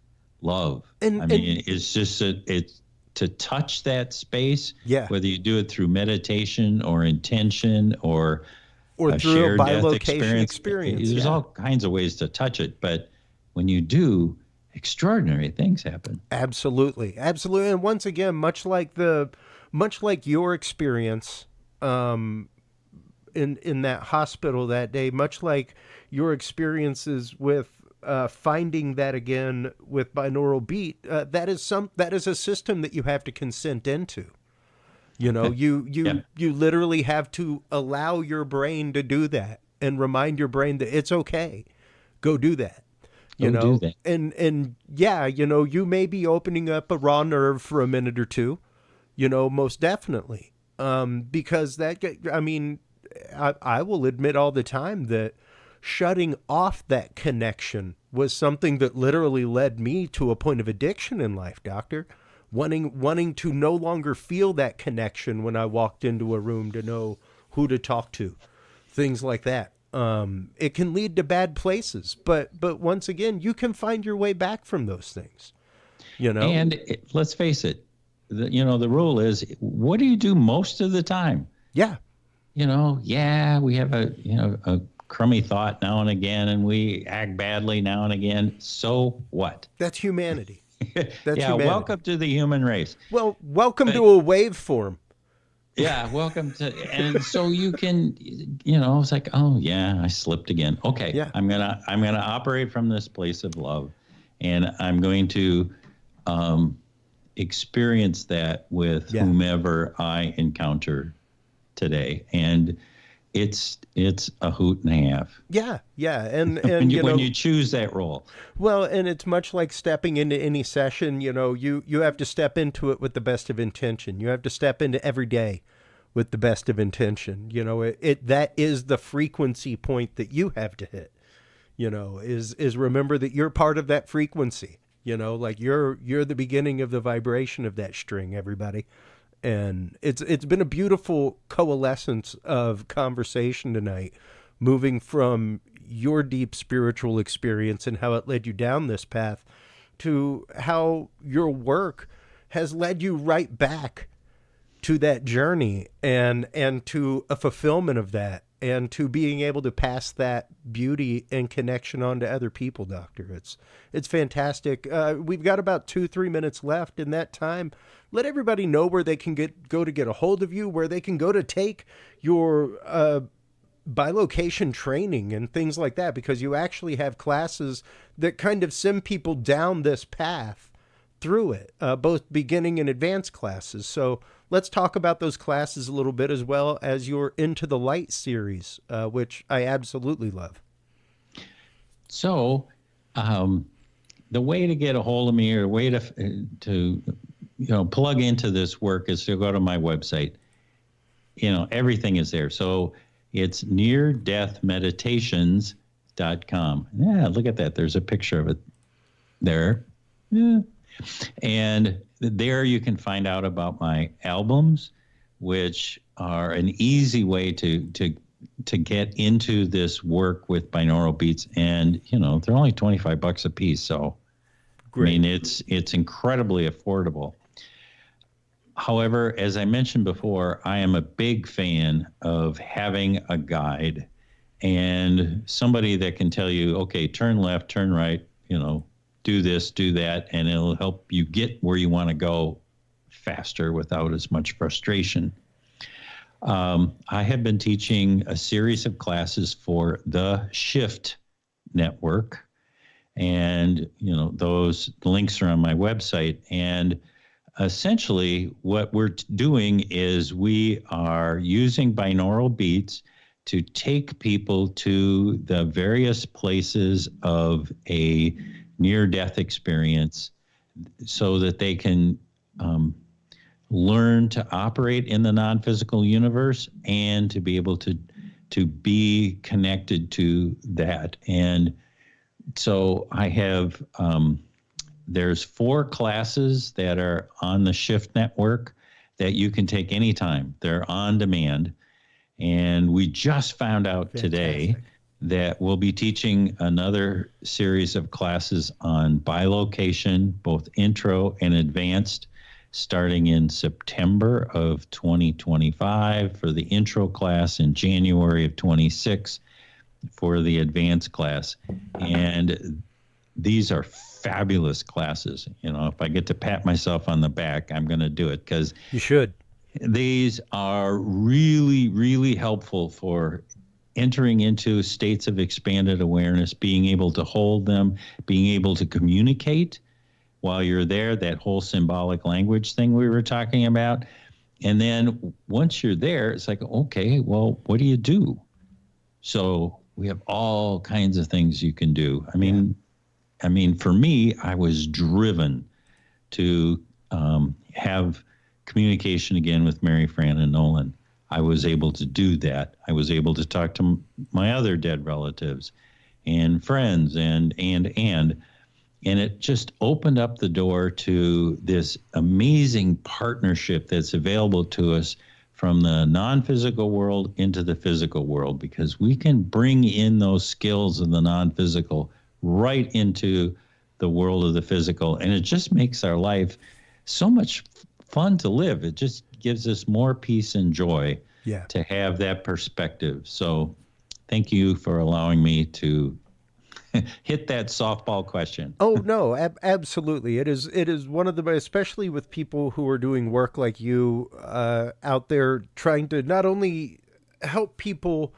love. It's just it's to touch that space, whether you do it through meditation or intention or a through shared a death bilocation experience. There's all kinds of ways to touch it, but when you do, extraordinary things happen. Absolutely. And once again, much like your experience in that hospital that day, much like your experiences with finding that again with binaural beat, that is a system that you have to consent into. You know, you literally have to allow your brain to do that and remind your brain that it's okay. Go do that. You know, and yeah, you know, you may be opening up a raw nerve for a minute or two, you know, most definitely. Because I will admit all the time that shutting off that connection was something that literally led me to a point of addiction in life, doctor. Wanting to no longer feel that connection when I walked into a room to know who to talk to, things like that. It can lead to bad places, but once again, you can find your way back from those things, you know. And let's face it, the rule is, what do you do most of the time? Yeah. You know, we have a crummy thought now and again, and we act badly now and again. So what? That's humanity. That's humanity. Welcome to the human race. Well, welcome to a waveform. Yeah, welcome to, and so you can, it's like, oh yeah, I slipped again. Okay, yeah. I'm gonna operate from this place of love, and I'm going to experience that with whomever I encounter today, and it's a hoot and a half. Yeah, and when you choose that role. Well, and it's much like stepping into any session. You know, you have to step into it with the best of intention. You have to step into every day with the best of intention. You know, that is the frequency point that you have to hit. You know, is remember that you're part of that frequency. You know, like you're the beginning of the vibration of that string, everybody. And it's been a beautiful coalescence of conversation tonight, moving from your deep spiritual experience and how it led you down this path to how your work has led you right back to that journey and to a fulfillment of that, and to being able to pass that beauty and connection on to other people, Doctor. It's fantastic. We've got about 2-3 minutes left. In that time, let everybody know where they can go to get a hold of you, where they can go to take your bilocation training and things like that, because you actually have classes that kind of send people down this path through it, both beginning and advanced classes. So let's talk about those classes a little bit, as well as your Into the Light series, which I absolutely love. So the way to get a hold of me, or way to plug into this work, is to go to my website. Everything is there. So it's neardeathmeditations.com. Yeah, look at that. There's a picture of it there. Yeah. And there you can find out about my albums, which are an easy way to get into this work with binaural beats. And, they're only $25 a piece. So, great. I mean, it's incredibly affordable. However, as I mentioned before, I am a big fan of having a guide and somebody that can tell you, okay, turn left, turn right, do this, do that, and it'll help you get where you want to go faster without as much frustration. I have been teaching a series of classes for the Shift Network, and those links are on my website. And essentially what we're doing is we are using binaural beats to take people to the various places of a near-death experience, so that they can learn to operate in the non-physical universe and to be able to be connected to that. And so I have there's 4 classes that are on the Shift Network that you can take anytime. They're on demand. And we just found out today that we'll be teaching another series of classes on bilocation, both intro and advanced, starting in September of 2025 for the intro class, in January of 26 for the advanced class. And these are fabulous classes. You know, if I get to pat myself on the back, I'm going to do it, because you should. These are really, really helpful for entering into states of expanded awareness, being able to hold them, being able to communicate while you're there, that whole symbolic language thing we were talking about. And then once you're there, it's like, okay, well, what do you do? So we have all kinds of things you can do. I mean, for me, I was driven to have communication again with Mary, Fran, and Nolan. I was able to do that. I was able to talk to my other dead relatives and friends and it just opened up the door to this amazing partnership that's available to us from the non-physical world into the physical world, because we can bring in those skills of the non-physical right into the world of the physical. And it just makes our life so much fun to live. It just gives us more peace and joy to have that perspective. So thank you for allowing me to hit that softball question. Oh, no, absolutely. It is one of the, especially with people who are doing work like you out there, trying to not only help people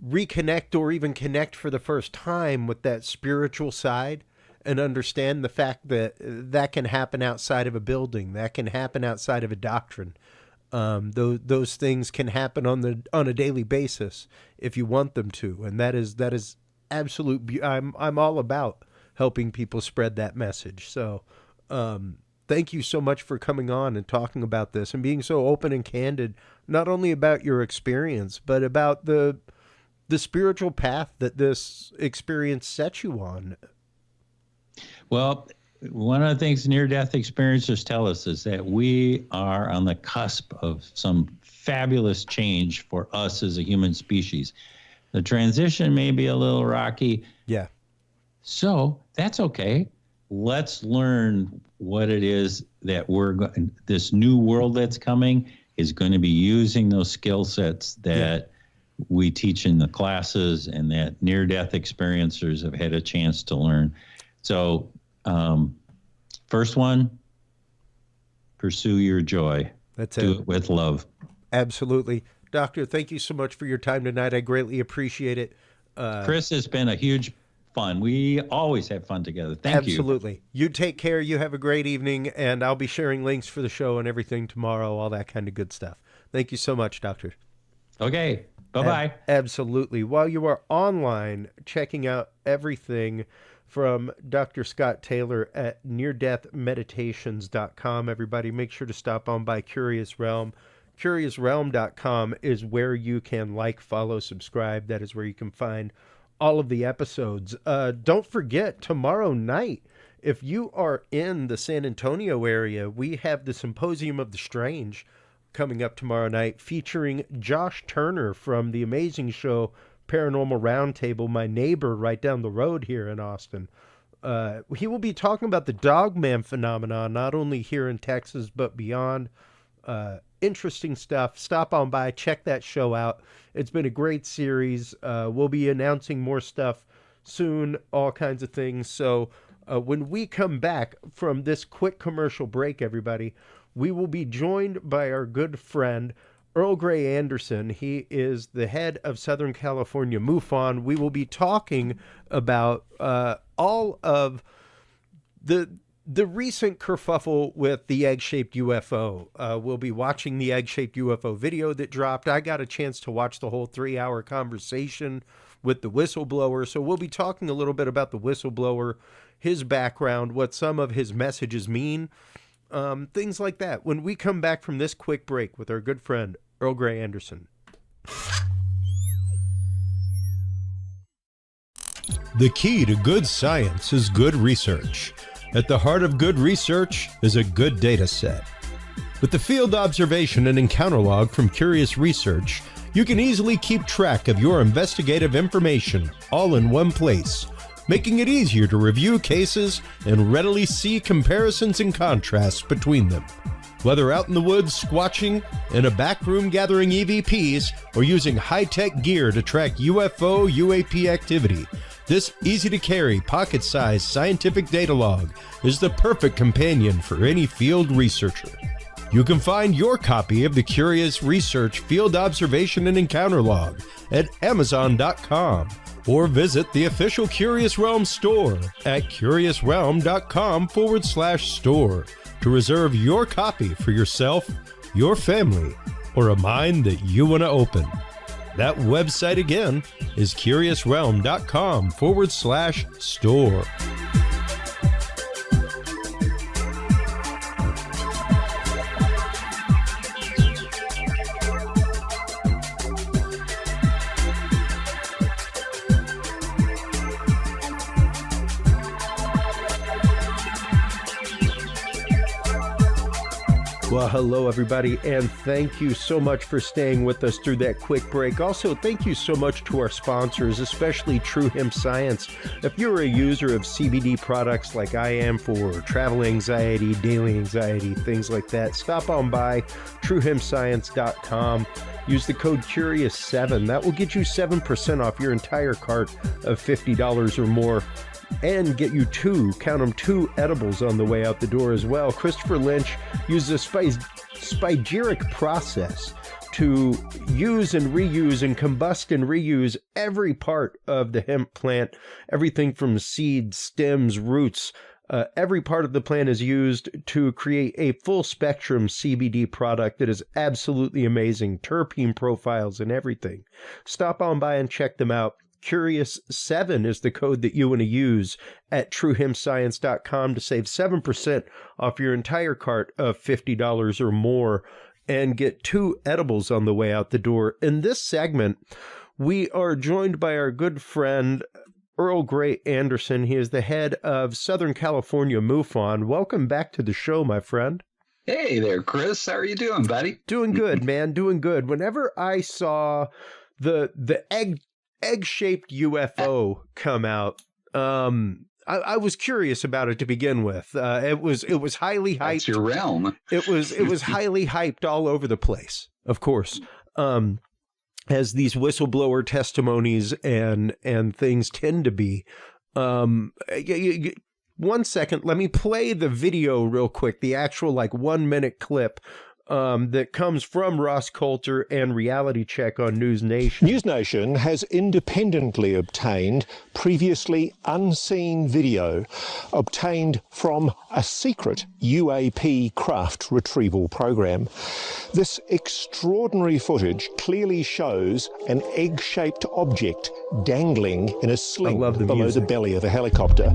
reconnect or even connect for the first time with that spiritual side, and understand the fact that that can happen outside of a building, that can happen outside of a doctrine. Those things can happen on a daily basis if you want them to, and that is absolute. I'm all about helping people spread that message. So, thank you so much for coming on and talking about this and being so open and candid, not only about your experience, but about the spiritual path that this experience sets you on. Well, one of the things near-death experiencers tell us is that we are on the cusp of some fabulous change for us as a human species. The transition may be a little rocky. Yeah. So that's okay. Let's learn what it is that this new world that's coming is going to be using those skill sets that we teach in the classes and that near-death experiencers have had a chance to learn. So, first one, pursue your joy. That's it. Do it with love. Absolutely. Doctor, thank you so much for your time tonight. I greatly appreciate it. Chris, has been a huge fun. We always have fun together. Thank you. Absolutely. You take care. You have a great evening, and I'll be sharing links for the show and everything tomorrow, all that kind of good stuff. Thank you so much, Doctor. Okay. Bye-bye. Absolutely. While you are online checking out everything from Dr. Scott Taylor at neardeathmeditations.com, everybody, make sure to stop on by Curious Realm. CuriousRealm.com is where you can like, follow, subscribe. That is where you can find all of the episodes. Don't forget, tomorrow night, if you are in the San Antonio area, we have the Symposium of the Strange coming up tomorrow night, featuring Josh Turner from the amazing show Paranormal Roundtable, my neighbor right down the road here in Austin. He will be talking about the Dogman phenomenon, not only here in Texas, but beyond. Interesting stuff. Stop on by, check that show out. It's been a great series. We'll be announcing more stuff soon, all kinds of things. So when we come back from this quick commercial break, everybody, we will be joined by our good friend, Earl Grey Anderson. He is the head of Southern California MUFON. We will be talking about all of the recent kerfuffle with the egg-shaped UFO. We'll be watching the egg-shaped UFO video that dropped. I got a chance to watch the whole 3-hour conversation with the whistleblower. So we'll be talking a little bit about the whistleblower, his background, what some of his messages mean, things like that, when we come back from this quick break with our good friend, Earl Grey Anderson. The key to good science is good research. At the heart of good research is a good data set. With the field observation and encounter log from Curious Research, You can easily keep track of your investigative information all in one place, making it easier to review cases and readily see comparisons and contrasts between them. Whether out in the woods squatching, in a back room gathering EVPs, or using high-tech gear to track UFO, UAP activity, this easy-to-carry, pocket-sized scientific data log is the perfect companion for any field researcher. You can find your copy of the Curious Research Field Observation and Encounter Log at Amazon.com, or visit the official Curious Realm store at curiousrealm.com/store to reserve your copy for yourself, your family, or a mind that you want to open. That website again is curiousrealm.com/store. Well, hello, everybody, and thank you so much for staying with us through that quick break. Also, thank you so much to our sponsors, especially True Hemp Science. If you're a user of CBD products like I am for travel anxiety, daily anxiety, things like that, stop on by truehempscience.com. Use the code CURIOUS7. That will get you 7% off your entire cart of $50 or more. And get you two edibles on the way out the door as well. Christopher Lynch uses a spigeric process to use and reuse and combust and reuse every part of the hemp plant, everything from seeds, stems, roots. Every part of the plant is used to create a full spectrum CBD product that is absolutely amazing. Terpene profiles and everything. Stop on by and check them out. Curious7 is the code that you want to use at truehempscience.com to save 7% off your entire cart of $50 or more and get two edibles on the way out the door. In this segment, we are joined by our good friend Earl Grey Anderson. He is the head of Southern California MUFON. Welcome back to the show, my friend. Hey there, Chris. How are you doing, buddy? Doing good, man. Doing good. Whenever I saw the egg-shaped UFO come out, I was curious about it to begin with. It was highly hyped. That's your realm. It was highly hyped all over the place, of course, as these whistleblower testimonies and things tend to be. 1 second, let me play the video real quick, the actual 1 minute clip that comes from Ross Coulter and Reality Check on News Nation. News Nation has independently obtained previously unseen video obtained from a secret UAP craft retrieval program. This extraordinary footage clearly shows an egg-shaped object dangling in a sling below the belly of a helicopter.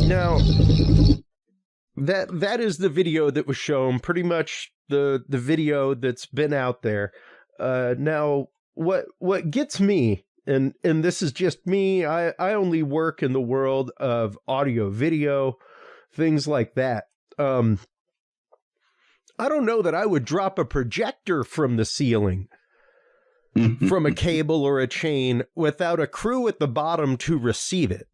Now, that is the video that was shown, pretty much the video that's been out there. Now, what gets me, and this is just me, I only work in the world of audio, video, things like that. I don't know that I would drop a projector from the ceiling from a cable or a chain without a crew at the bottom to receive it.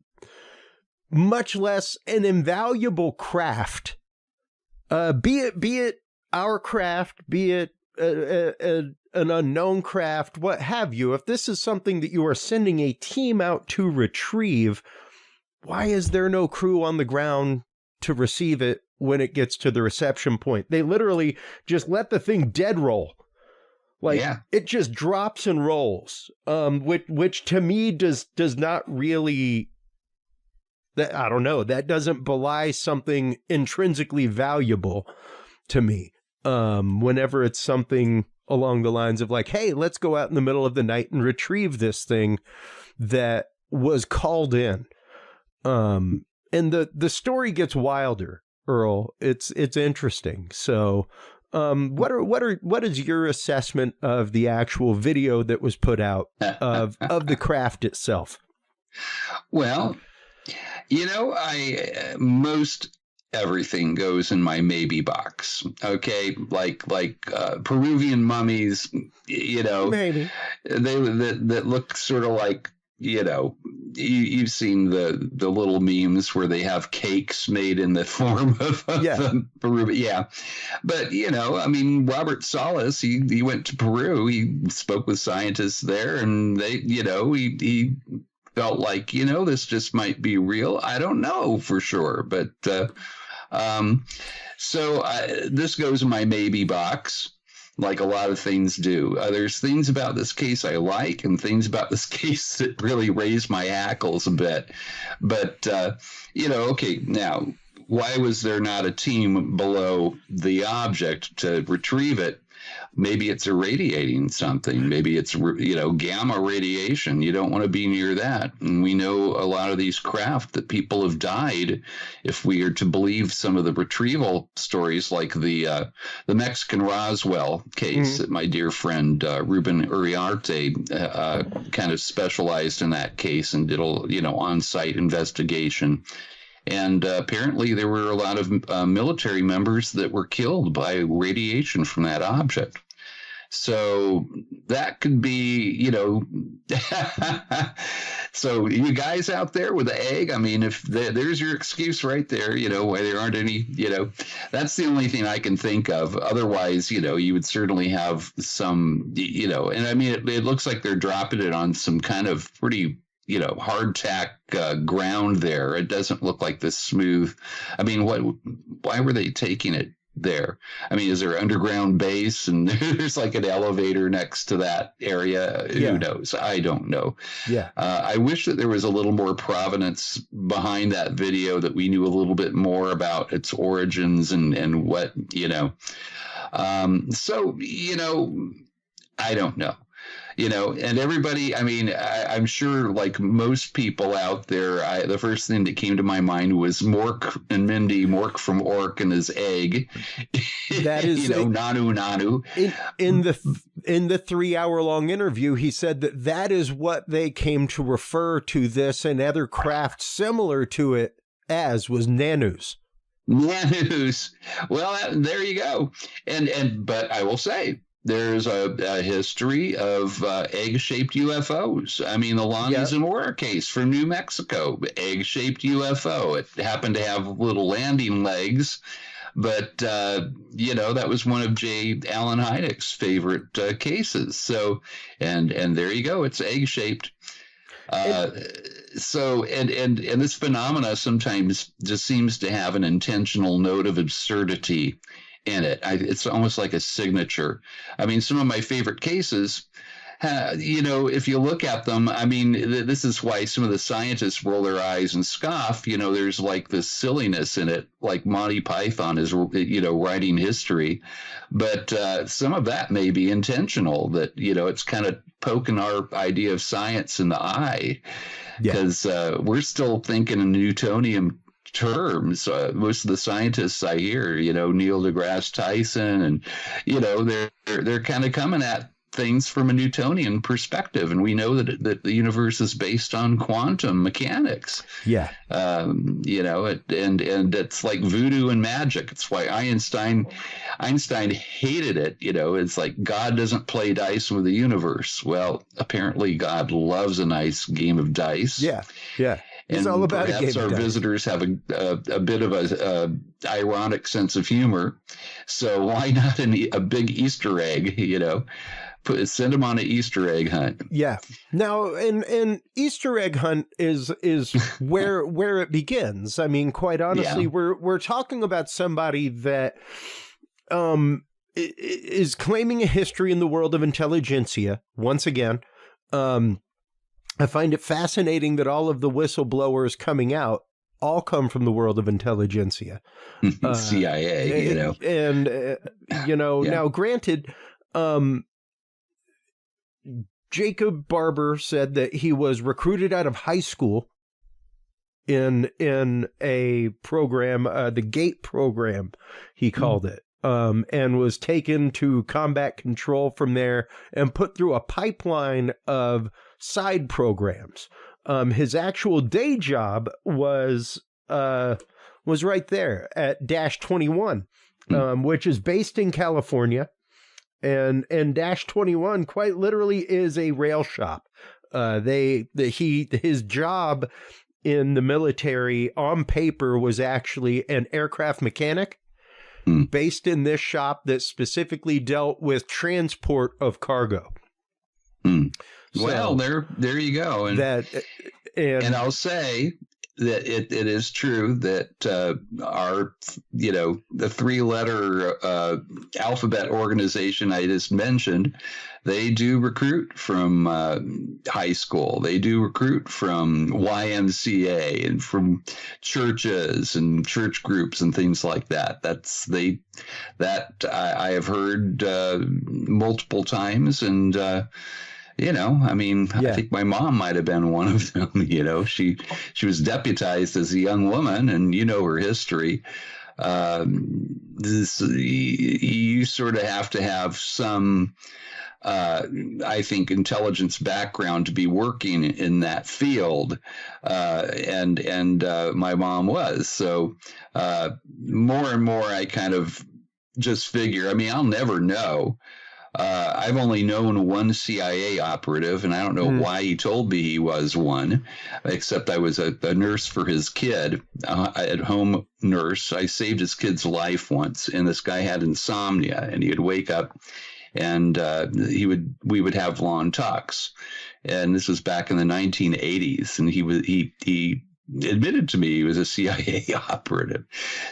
Much less an invaluable craft, be it our craft, be it an unknown craft, what have you. If this is something that you are sending a team out to retrieve, why is there no crew on the ground to receive it when it gets to the reception point? They literally just let the thing dead roll. It just drops and rolls, which to me does not really... I don't know. That doesn't belie something intrinsically valuable to me. Whenever it's something along the lines of hey, let's go out in the middle of the night and retrieve this thing that was called in. And the story gets wilder, Earl. It's interesting. So, what is your assessment of the actual video that was put out of the craft itself? Well, most everything goes in my maybe box. Okay, like Peruvian mummies, Maybe. that look sort of like, you've seen the little memes where they have cakes made in the form of Peru. Yeah, but I mean, Robert Salas, he went to Peru. He spoke with scientists there, and they, he felt like, this just might be real. I don't know for sure, but so this goes in my maybe box, like a lot of things do. There's things about this case I like, and things about this case that really raise my hackles a bit. But, okay, now, why was there not a team below the object to retrieve it? Maybe it's irradiating something. Maybe it's, gamma radiation. You don't want to be near that. And we know a lot of these craft that people have died, if we are to believe some of the retrieval stories, like the Mexican Roswell case that my dear friend Ruben Uriarte kind of specialized in that case and did a, on-site investigation. And apparently there were a lot of military members that were killed by radiation from that object. So that could be, so you guys out there with the egg, I mean, if there's your excuse right there, why there aren't any, that's the only thing I can think of. Otherwise, you would certainly have some, and I mean, it looks like they're dropping it on some kind of pretty hardtack ground there. It doesn't look like this smooth. I mean, why were they taking it there? I mean, is there an underground base and there's like an elevator next to that area? Yeah. Who knows? I don't know. Yeah. I wish that there was a little more provenance behind that video, that we knew a little bit more about its origins and what, so, I don't know. And everybody, I mean, I'm sure, like most people out there, the first thing that came to my mind was Mork and Mindy, Mork from Ork and his egg. That is, Nanu. In the 3-hour-long interview, he said that is what they came to refer to this and other craft similar to it as, was nanus. Nanus. Well, there you go. But I will say, there's a history of egg-shaped UFOs. I mean, the Lonnie Zamora case from New Mexico, egg-shaped UFO. It happened to have little landing legs, but, that was one of J. Allen Hynek's favorite cases. So, and there you go, it's egg-shaped. So, and this phenomena sometimes just seems to have an intentional note of absurdity in it. It's almost like a signature. I mean, some of my favorite cases, if you look at them, I mean, this is why some of the scientists roll their eyes and scoff. There's like this silliness in it, like Monty Python is, writing history. But some of that may be intentional, that, it's kind of poking our idea of science in the eye, because we're still thinking in Newtonian terms. Most of the scientists I hear, Neil deGrasse Tyson, and they're kind of coming at things from a Newtonian perspective, and we know that the universe is based on quantum mechanics. Yeah. And it's like voodoo and magic. It's why Einstein hated it. It's like God doesn't play dice with the universe. Well, apparently God loves a nice game of dice. Yeah. Yeah. It's all about a game of dice. Perhaps our visitors have a bit of a ironic sense of humor. So why not a big Easter egg, send them on an Easter egg hunt. Yeah. Now, an Easter egg hunt is where it begins. I mean, quite honestly, we're talking about somebody that is claiming a history in the world of intelligentsia. Once again, I find it fascinating that all of the whistleblowers coming out all come from the world of intelligentsia. CIA, And, now granted, Jacob Barber said that he was recruited out of high school in a program, the GATE program, he called it, and was taken to combat control from there and put through a pipeline of side programs. His actual day job was was right there at Dash 21, which is based in California. And Dash 21 quite literally is a rail shop. His job in the military on paper was actually an aircraft mechanic based in this shop that specifically dealt with transport of cargo. Well, there you go. And I'll say that it is true that our, the 3-letter alphabet organization I just mentioned, they do recruit from high school. They do recruit from YMCA and from churches and church groups and things like that. I have heard multiple times, and I think my mom might have been one of them. She was deputized as a young woman, and her history. You sort of have to have some, I think, intelligence background to be working in that field, and my mom was. So more and more, I kind of just figure. I'll never know. I've only known one CIA operative, and I don't know why he told me he was one, except I was a nurse for his kid, at home nurse. I saved his kid's life once, and this guy had insomnia, and he would wake up, and we would have long talks, and this was back in the 1980s, and he admitted to me he was a CIA operative.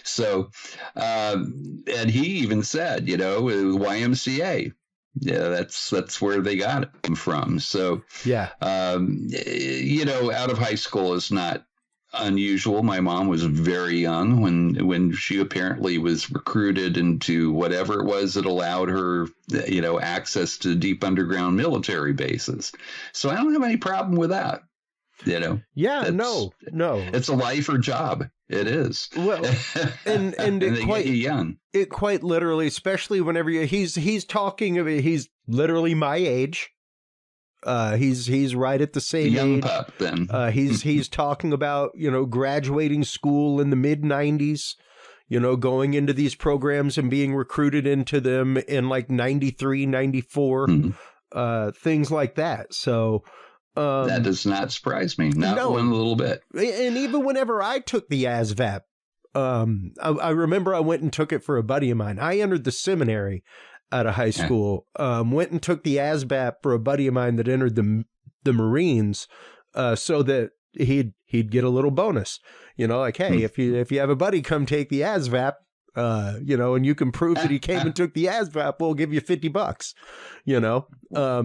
So, and he even said, YMCA. Yeah, that's where they got it from. So, yeah, out of high school is not unusual. My mom was very young when she apparently was recruited into whatever it was that allowed her, access to deep underground military bases. So I don't have any problem with that. Yeah, no. It's a life or job. It is. Well, and it quite young. It quite literally, especially whenever he's talking of it, he's literally my age. He's right at the same young age. Pup, then. He's talking about, graduating school in the mid 90s, going into these programs and being recruited into them in like 93, 94, things like that. So, that does not surprise me. Not one little bit. And even whenever I took the ASVAB, I remember I went and took it for a buddy of mine. I entered the seminary out of high school, went and took the ASVAB for a buddy of mine that entered the Marines, so that he'd get a little bonus. Like, hey, if you have a buddy come take the ASVAB, and you can prove that he came and took the ASVAB, we'll give you $50,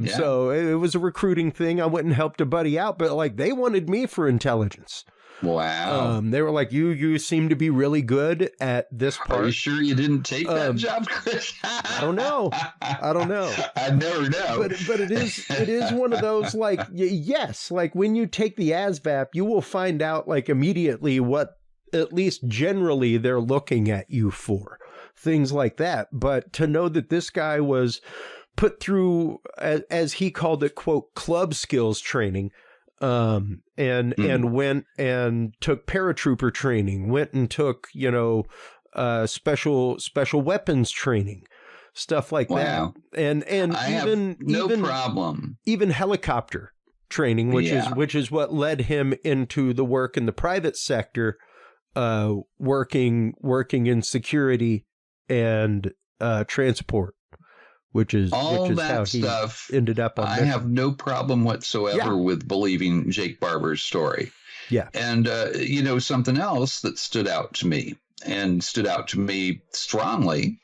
So it was a recruiting thing. I went and helped a buddy out, but like they wanted me for intelligence. Wow. They were like, you seem to be really good at this part. Are you sure you didn't take that job, Chris? I don't know. I never know. But it is one of those, like, yes, like when you take the ASVAB, you will find out like immediately what at least generally they're looking at you for, things like that. But to know that this guy was put through, as he called it, quote, club skills training, and went and took paratrooper training, went and took, special weapons training, stuff like that. And even helicopter training, which is what led him into the work in the private sector, working in security and transport, which is how he ended up on I have no problem whatsoever with believing Jake Barber's story. Yeah. And, something else that stood out to me strongly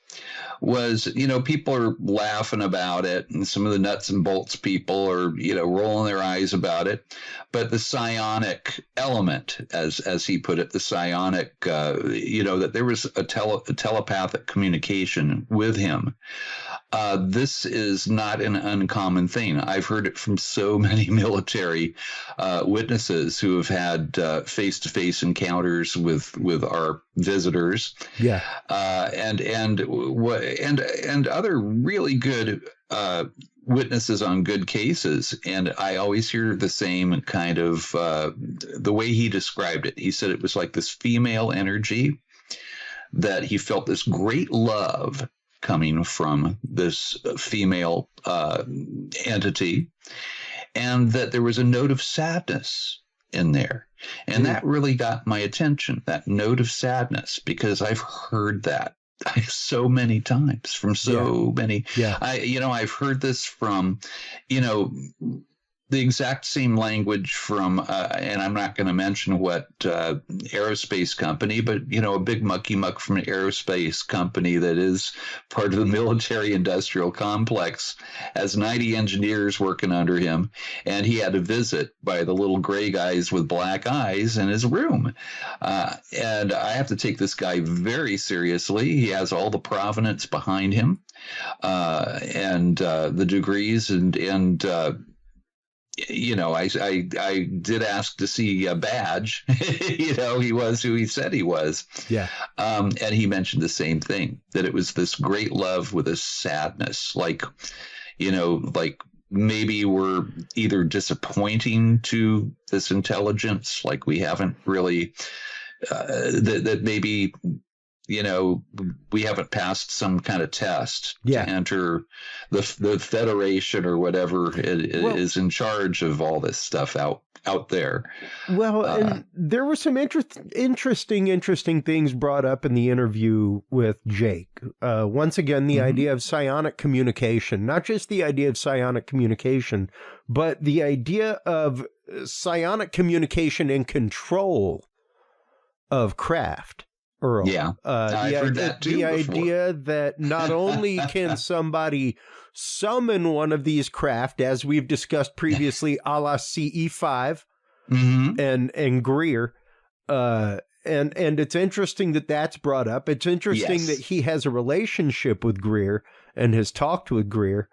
was, people are laughing about it, and some of the nuts and bolts people are, rolling their eyes about it. But the psionic element, as he put it, the psionic, that there was a telepathic communication with him. This is not an uncommon thing. I've heard it from so many military witnesses who have had face-to-face encounters with our visitors. Yeah, and other really good witnesses on good cases. And I always hear the same kind of the way he described it. He said it was like this female energy, that he felt this great love coming from this female entity, and that there was a note of sadness in there. And that really got my attention, that note of sadness, because I've heard that so many times from so many. I've heard this from, the exact same language from, and I'm not going to mention what aerospace company, but, a big mucky muck from an aerospace company that is part of the military industrial complex has 90 engineers working under him. And he had a visit by the little gray guys with black eyes in his room. And I have to take this guy very seriously. He has all the provenance behind him, and the degrees and I did ask to see a badge. He was who he said he was. Yeah. And he mentioned the same thing, that it was this great love with a sadness, like maybe we're either disappointing to this intelligence, like we haven't really, that maybe, we haven't passed some kind of test to enter the Federation or whatever is in charge of all this stuff out there. Well, and there were some interesting things brought up in the interview with Jake. Once again, the idea of psionic communication, not just the idea of psionic communication, but the idea of psionic communication and control of craft. Earl. Yeah, I've heard that too. The idea that not only can somebody summon one of these craft, as we've discussed previously, a la CE5 and Greer, and it's interesting that that's brought up. It's interesting that he has a relationship with Greer and has talked with Greer.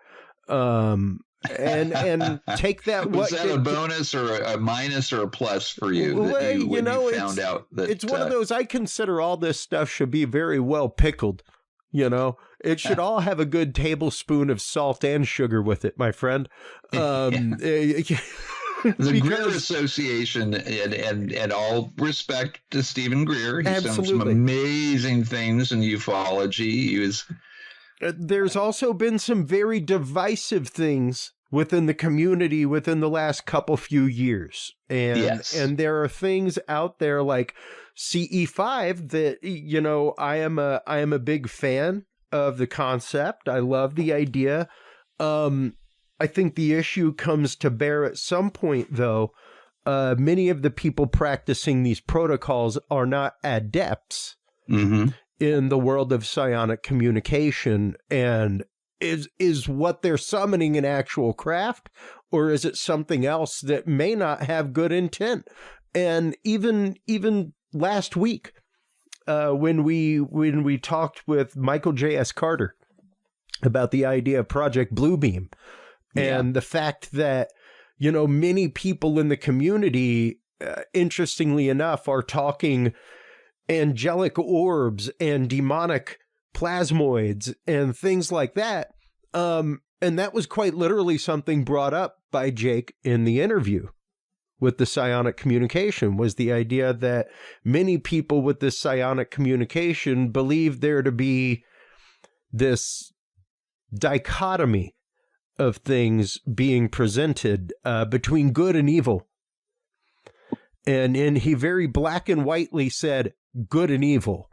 And take that. Was that a bonus or a minus or a plus for you? Well, you found out that it's one of those. I consider all this stuff should be very well pickled. It should all have a good tablespoon of salt and sugar with it, my friend. The Greer Association, and all respect to Stephen Greer, he's done some amazing things in ufology. He was. There's also been some very divisive things within the community within the last few years. And there are things out there like CE5 that, I am a big fan of the concept. I love the idea. I think the issue comes to bear at some point, though. Many of the people practicing these protocols are not adepts in the world of psionic communication. And is what they're summoning an actual craft, or is it something else that may not have good intent? And even last week, when we talked with Michael J.S. Carter about the idea of Project Bluebeam, and the fact that, many people in the community, interestingly enough, are talking angelic orbs and demonic plasmoids and things like that. And that was quite literally something brought up by Jake in the interview with the psionic communication, was the idea that many people with this psionic communication believe there to be this dichotomy of things being presented between good and evil. And he very black and whitely said good and evil.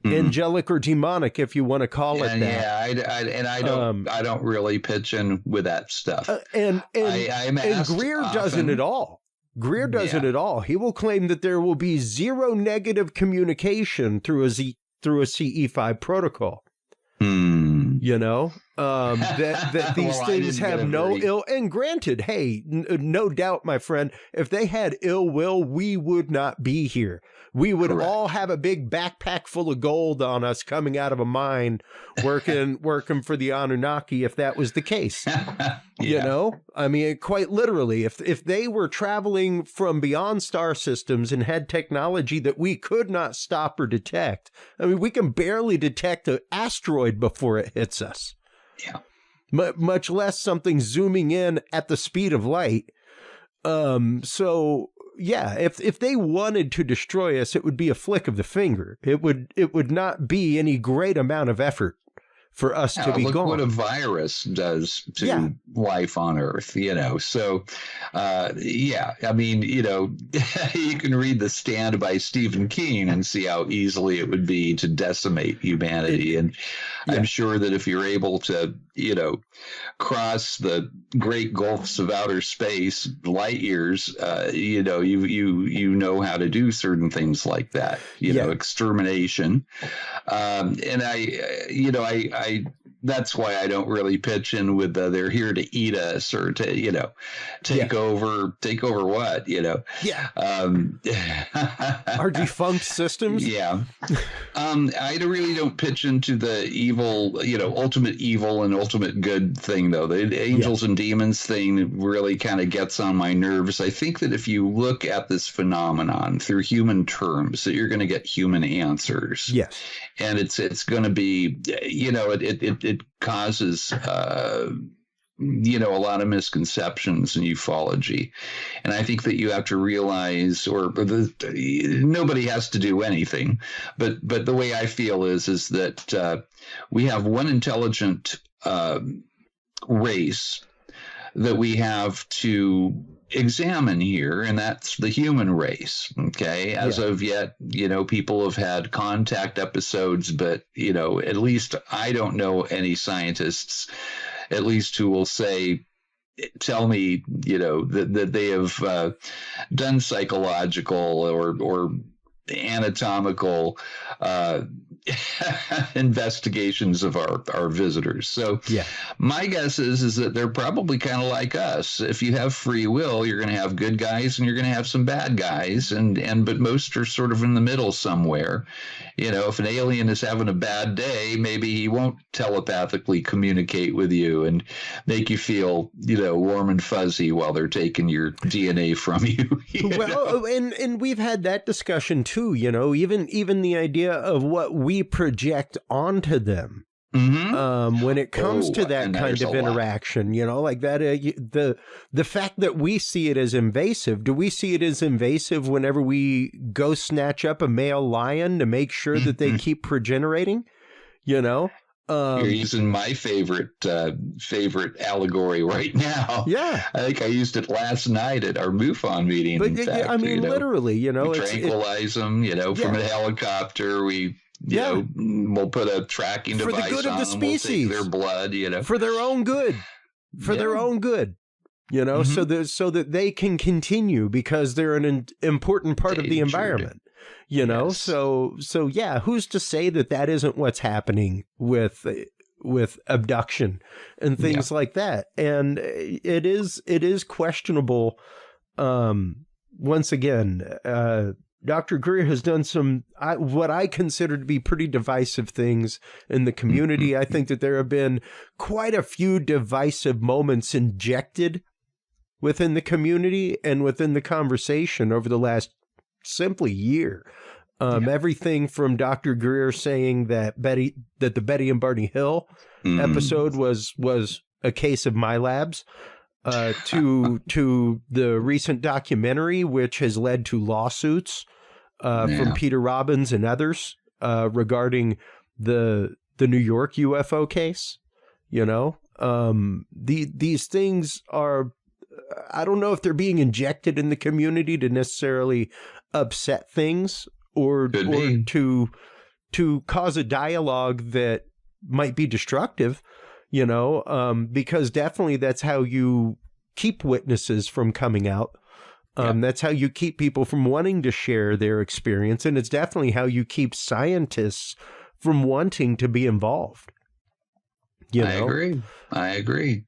Angelic or demonic, if you want to call it that. Yeah, I don't really pitch in with that stuff. And Greer doesn't at all. Greer doesn't at all. He will claim that there will be zero negative communication through a CE5 protocol. that these things have no ill. And granted, hey, no doubt, my friend, if they had ill will, we would not be here. We would all have a big backpack full of gold on us coming out of a mine, working for the Anunnaki if that was the case. You know, I mean, quite literally, if they were traveling from beyond star systems and had technology that we could not stop or detect, I mean, we can barely detect an asteroid before it hits us. Yeah. Much less something zooming in at the speed of light. So yeah, if they wanted to destroy us, it would be a flick of the finger. It would not be any great amount of effort for us to be look gone. What a virus does to life on Earth, you know. So, I mean, you know, you can read The Stand by Stephen King and see how easily it would be to decimate humanity. And I'm sure that if you're able to, you know, cross the great gulfs of outer space, light years, you know, you know how to do certain things like that, you know, extermination. And I that's why I don't really pitch in with they're here to eat us or to, you know, take over what, you know. Our defunct systems. I really don't pitch into the evil, you know, ultimate evil and ultimate good thing, though. The angels and demons thing really kind of gets on my nerves. I think that if you look at this phenomenon through human terms, that you're going to get human answers. Yes. And it's going to be, you know, it causes, you know, a lot of misconceptions in ufology. And I think that you have to realize, nobody has to do anything, but the way I feel is that we have one intelligent race that we have to examine here, and that's the human race. Okay. As of yet, you know, people have had contact episodes, but, you know, at least I don't know any scientists, at least who will tell me, you know, that they have done psychological or anatomical investigations of our visitors. So my guess is that they're probably kind of like us. If you have free will, you're going to have good guys and you're going to have some bad guys, but most are sort of in the middle somewhere. You know, if an alien is having a bad day, maybe he won't telepathically communicate with you and make you feel, you know, warm and fuzzy while they're taking your DNA from you. And we've had that discussion too, you know, even the idea of what we project onto them. When it comes to that kind of interaction, you know, like that, the fact that we see it as invasive, do we see it as invasive whenever we go snatch up a male lion to make sure that they keep progenerating, you know? You're using my favorite allegory right now. Yeah. I think I used it last night at our MUFON meeting. But in fact, I mean, literally, you know, we tranquilize them, you know, from a helicopter. We, you know, we'll put a tracking device for the good on of the them. species, We'll take their blood, you know, for their own good, their own good, you know, so that they can continue because they're an important part of the environment. You know, so yeah, who's to say that isn't what's happening with abduction and things like that? And it is questionable. Once again, Dr. Greer has done some what I consider to be pretty divisive things in the community. I think that there have been quite a few divisive moments injected within the community and within the conversation over the last simply year. Everything from Dr. Greer saying that the Betty and Barney Hill episode was a case of my labs, to the recent documentary, which has led to lawsuits from Peter Robbins and others regarding the New York UFO case. You know, these things are, I don't know if they're being injected in the community to necessarily upset things or to cause a dialogue that might be destructive, you know, because definitely that's how you keep witnesses from coming out. That's how you keep people from wanting to share their experience. And it's definitely how you keep scientists from wanting to be involved. You know? I agree.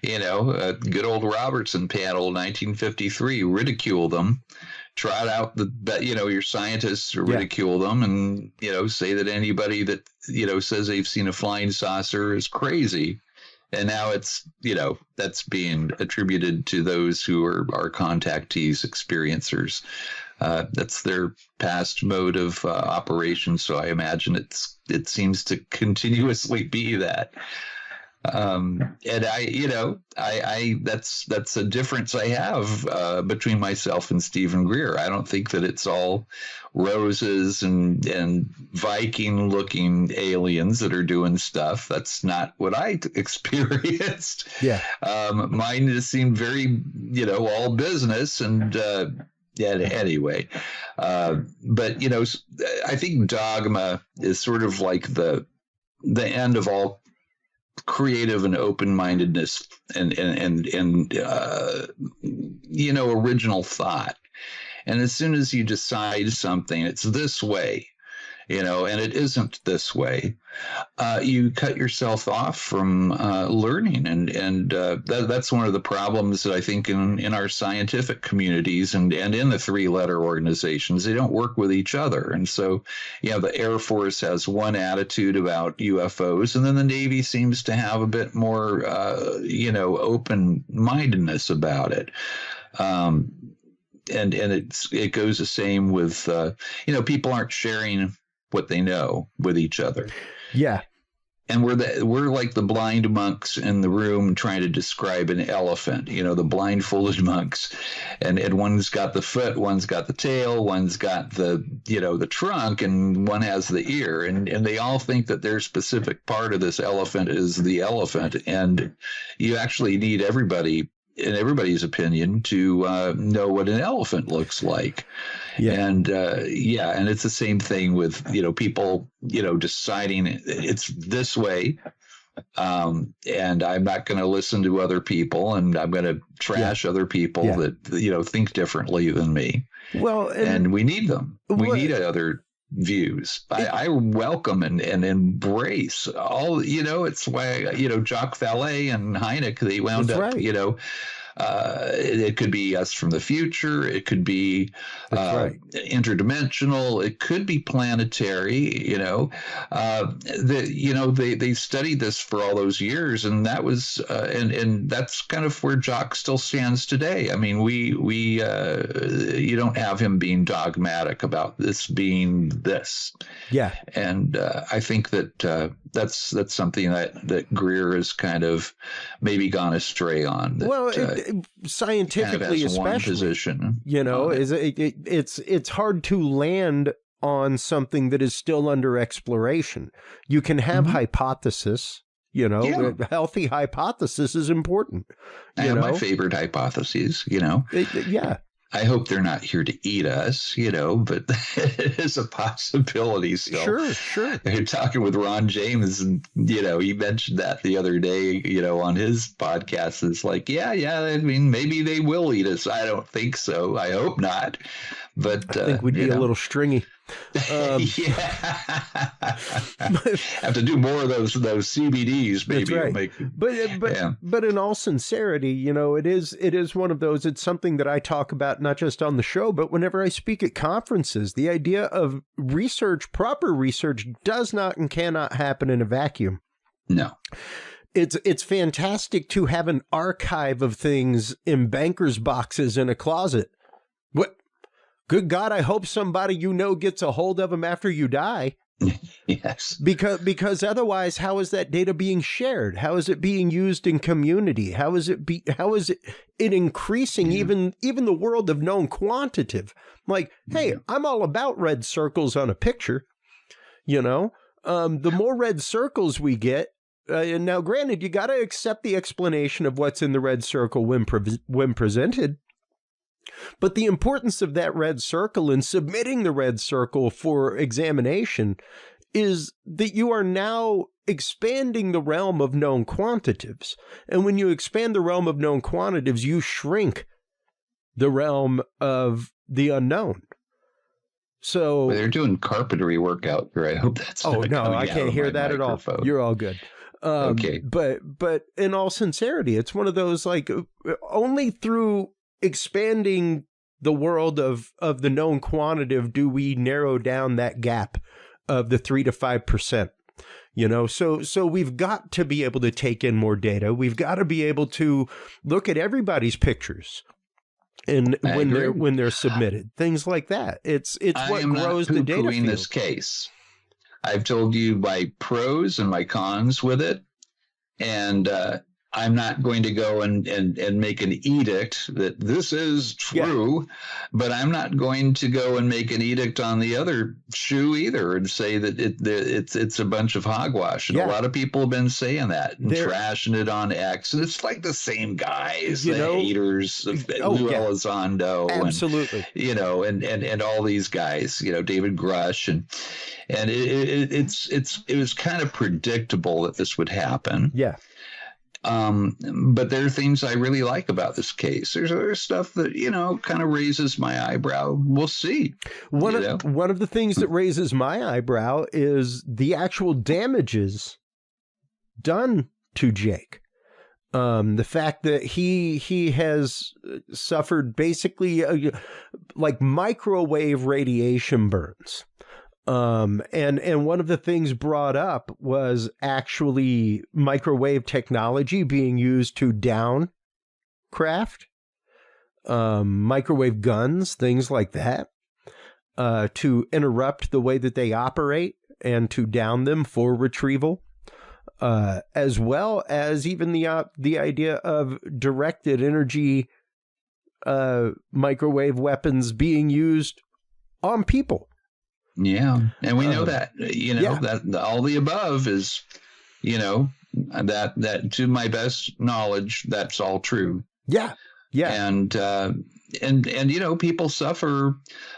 You know, good old Robertson panel, 1953, ridicule them, trot out your scientists ridicule them, and, say that anybody that, says they've seen a flying saucer is crazy. And now it's, that's being attributed to those who are contactees, experiencers. That's their past mode of operation. So I imagine it seems to continuously be that. And that's a difference I have between myself and Stephen Greer. I don't think that it's all roses and Viking looking aliens that are doing stuff. That's not what I experienced. Yeah. Mine just seemed very, all business and, anyway, but I think dogma is sort of like the end of all creative and open-mindedness and original thought. And as soon as you decide something, it's this way, and it isn't this way, you cut yourself off from learning. And that's one of the problems that I think in our scientific communities and in the three-letter organizations, they don't work with each other. And so, the Air Force has one attitude about UFOs, and then the Navy seems to have a bit more, open-mindedness about it. And it goes the same with, people aren't sharing what they know with each other. Yeah. And we're like the blind monks in the room trying to describe an elephant, the blindfolded monks. And one's got the foot, one's got the tail, one's got the trunk, and one has the ear. And they all think that their specific part of this elephant is the elephant. And you actually need everybody, in everybody's opinion, to know what an elephant looks like. Yeah. And and it's the same thing with people deciding it's this way, and I'm not going to listen to other people, and I'm going to trash other people that think differently than me. Well, and we need them. We need other views. I welcome and embrace all. It's why Jacques Vallée and Hynek, they wound up it could be us from the future. It could be interdimensional. It could be planetary. They studied this for all those years, and that was and that's kind of where Jacques still stands today. I mean, we you don't have him being dogmatic about this being this. Yeah, and I think that that's something that Greer has kind of maybe gone astray on. That, scientifically, kind of especially, position, is it's hard to land on something that is still under exploration. You can have hypothesis. Healthy hypothesis is important. I have my favorite hypotheses. Yeah. I hope they're not here to eat us, but it is a possibility still. Sure. You're talking with Ron James, and, he mentioned that the other day, on his podcast. It's like, I mean, maybe they will eat us. I don't think so. I hope not. But I think we'd be a little stringy. Have to do more of those CBDs, maybe. That's right. But in all sincerity, it is one of those. It's something that I talk about not just on the show, but whenever I speak at conferences. The idea of research, proper research, does not and cannot happen in a vacuum. No. It's fantastic to have an archive of things in bankers' boxes in a closet. What? Good God, I hope somebody gets a hold of them after you die. Yes. Because otherwise, how is that data being shared? How is it being used in community? How is it increasing even the world of known quantitative? Like, hey, I'm all about red circles on a picture. The more red circles we get, and now granted, you got to accept the explanation of what's in the red circle when presented. But the importance of that red circle and submitting the red circle for examination is that you are now expanding the realm of known quantitatives. And when you expand the realm of known quantitatives, you shrink the realm of the unknown. So they're doing carpentry work out here. I hope that's I can't hear that at all. You're all good. Okay. But in all sincerity, it's one of those, like, only through expanding the world of the known quantitative do we narrow down that gap of the 3 to 5%. You know, so we've got to be able to take in more data. We've got to be able to look at everybody's pictures and when they're submitted, things like that. It's what grows the data field. This case, I've told you my pros and my cons with it, and I'm not going to go and make an edict that this is true, but I'm not going to go and make an edict on the other shoe either and say that it's a bunch of hogwash. And a lot of people have been saying that and trashing it on X. And it's like the same guys, haters of Lou Elizondo. Absolutely. And, and all these guys, David Grush. And it was kind of predictable that this would happen. Yeah. But there are things I really like about this case. There's stuff that, kind of raises my eyebrow. We'll see. One of the things that raises my eyebrow is the actual damages done to Jake. The fact that he has suffered basically like microwave radiation burns. And one of the things brought up was actually microwave technology being used to down craft, microwave guns, things like that, to interrupt the way that they operate and to down them for retrieval, as well as even the idea of directed energy microwave weapons being used on people. Yeah. And we know that, that all the above is, that to my best knowledge, that's all true. Yeah. Yeah. And people suffer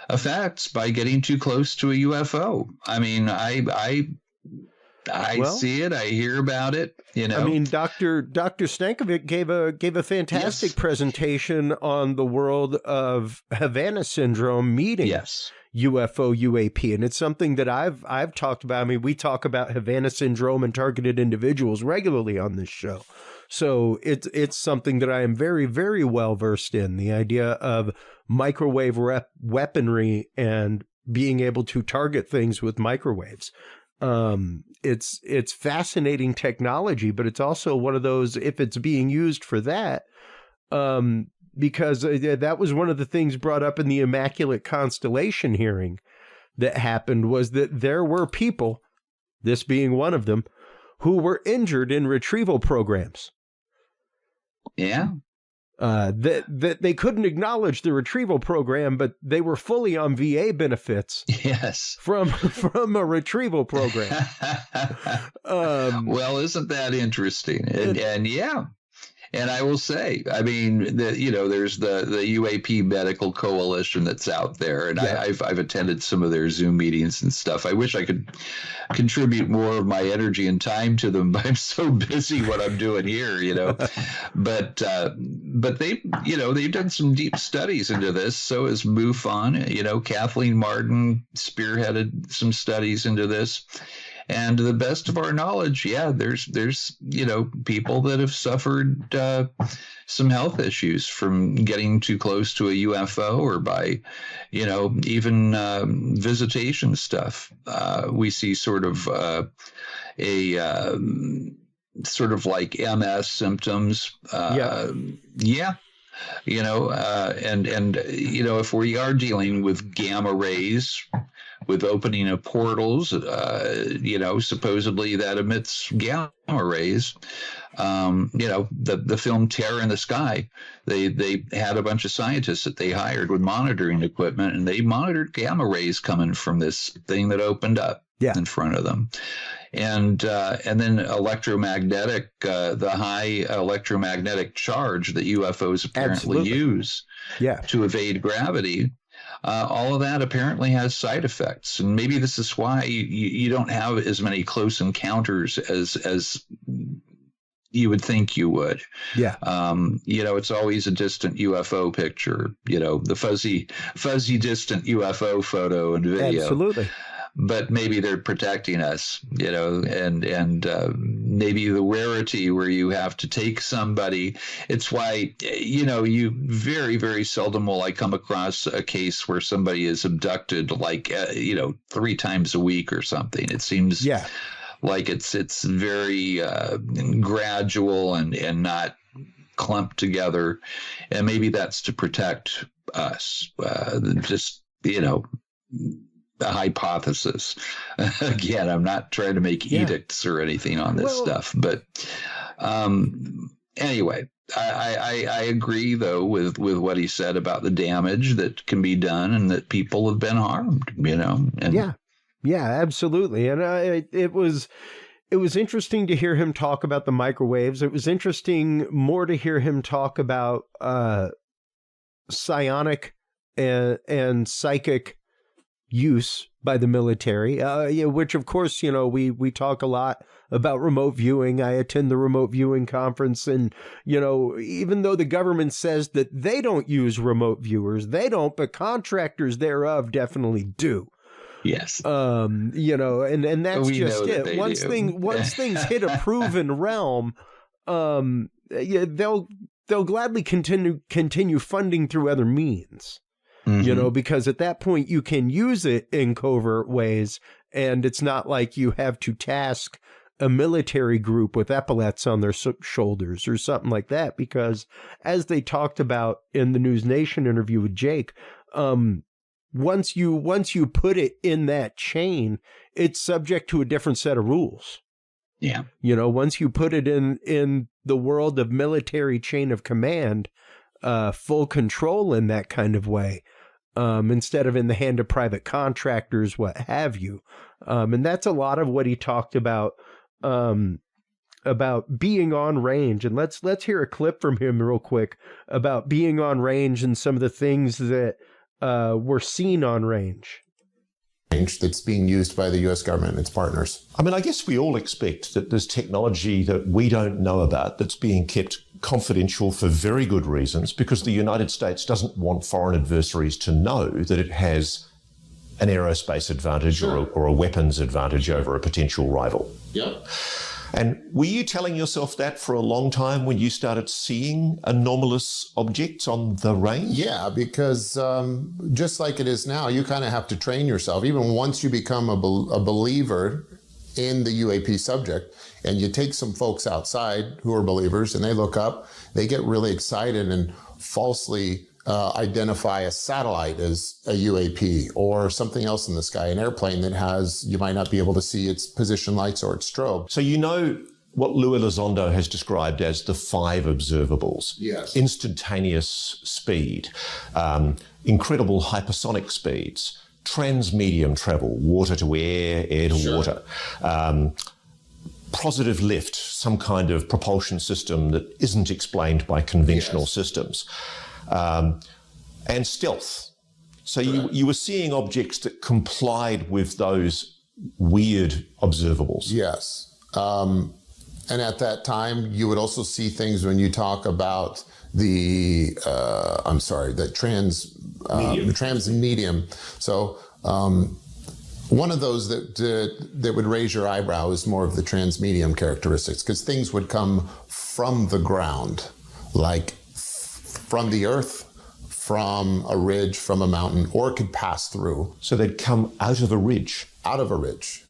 effects by getting too close to a UFO. I mean, I see it. I hear about it. I mean, Dr. Stankovic gave a fantastic presentation on the world of Havana syndrome meeting. Yes. UFO UAP, and it's something that I've talked about. I mean, we talk about Havana syndrome and targeted individuals regularly on this show, so it's something that I am very, very well versed in. The idea of microwave weaponry and being able to target things with microwaves. It's fascinating technology, but it's also one of those, if it's being used for that, because that was one of the things brought up in the Immaculate Constellation hearing that happened, was that there were people, this being one of them, who were injured in retrieval programs. Yeah. That they couldn't acknowledge the retrieval program, but they were fully on VA benefits. Yes. From a retrieval program. Well, isn't that interesting? And yeah. And I will say, I mean, there's the UAP Medical Coalition that's out there, and I've attended some of their Zoom meetings and stuff. I wish I could contribute more of my energy and time to them, but I'm so busy what I'm doing here, But they've done some deep studies into this. So has MUFON. Kathleen Martin spearheaded some studies into this. And to the best of our knowledge, there's people that have suffered some health issues from getting too close to a UFO or by, even visitation stuff. We see sort of sort of like MS symptoms. If we are dealing with gamma rays, with opening of portals, supposedly that emits gamma rays. The film Terror in the Sky, they had a bunch of scientists that they hired with monitoring equipment, and they monitored gamma rays coming from this thing that opened up in front of them. And then electromagnetic, the high electromagnetic charge that UFOs apparently use to evade gravity. All of that apparently has side effects, and maybe this is why you don't have as many close encounters as you would think you would. Yeah. It's always a distant UFO picture, the fuzzy distant UFO photo and video. Absolutely. But maybe they're protecting us, and maybe the rarity where you have to take somebody. It's why, you very, very seldom will I come across a case where somebody is abducted 3 times a week or something. It seems like it's very gradual and not clumped together. And maybe that's to protect us. The hypothesis. Again, I'm not trying to make edicts or anything on this stuff, but anyway, I agree though with what he said about the damage that can be done and that people have been harmed. And absolutely. And it was interesting to hear him talk about the microwaves. It was interesting more to hear him talk about psionic and psychic use by the military, which of course, we talk a lot about remote viewing. I attend the remote viewing conference, and, even though the government says that they don't use remote viewers, they don't, but contractors thereof definitely do. Yes. And that's just it. Once things hit a proven realm, they'll gladly continue funding through other means. Because at that point you can use it in covert ways, and it's not like you have to task a military group with epaulets on their shoulders or something like that. Because as they talked about in the News Nation interview with Jake, once you put it in that chain, it's subject to a different set of rules. Yeah. Once you put it in the world of military chain of command, full control in that kind of way, instead of in the hand of private contractors, what have you. And that's a lot of what he talked about being on range. And let's hear a clip from him real quick about being on range and some of the things that were seen on range. That's being used by the U.S. government and its partners. I mean, I guess we all expect that there's technology that we don't know about that's being kept confidential for very good reasons, because the United States doesn't want foreign adversaries to know that it has an aerospace advantage or a weapons advantage over a potential rival. Yep. And were you telling yourself that for a long time when you started seeing anomalous objects on the range? Yeah, because just like it is now, you kind of have to train yourself. Even once you become a believer in the UAP subject, and you take some folks outside who are believers and they look up, they get really excited and falsely identify a satellite as a UAP or something else in the sky, an airplane that you might not be able to see its position lights or its strobe. So what Louis Elizondo has described as the 5 observables. Yes. Instantaneous speed, incredible hypersonic speeds, transmedium travel, water to air, air to water, positive lift, some kind of propulsion system that isn't explained by conventional systems, and stealth. So you were seeing objects that complied with those weird observables. Yes. And at that time, you would also see things when you talk about the transmedium. So one of those that would raise your eyebrow is more of the transmedium characteristics, because things would come from the ground, like from the earth, from a ridge, from a mountain, or could pass through. So they'd come out of a ridge. Out of a ridge.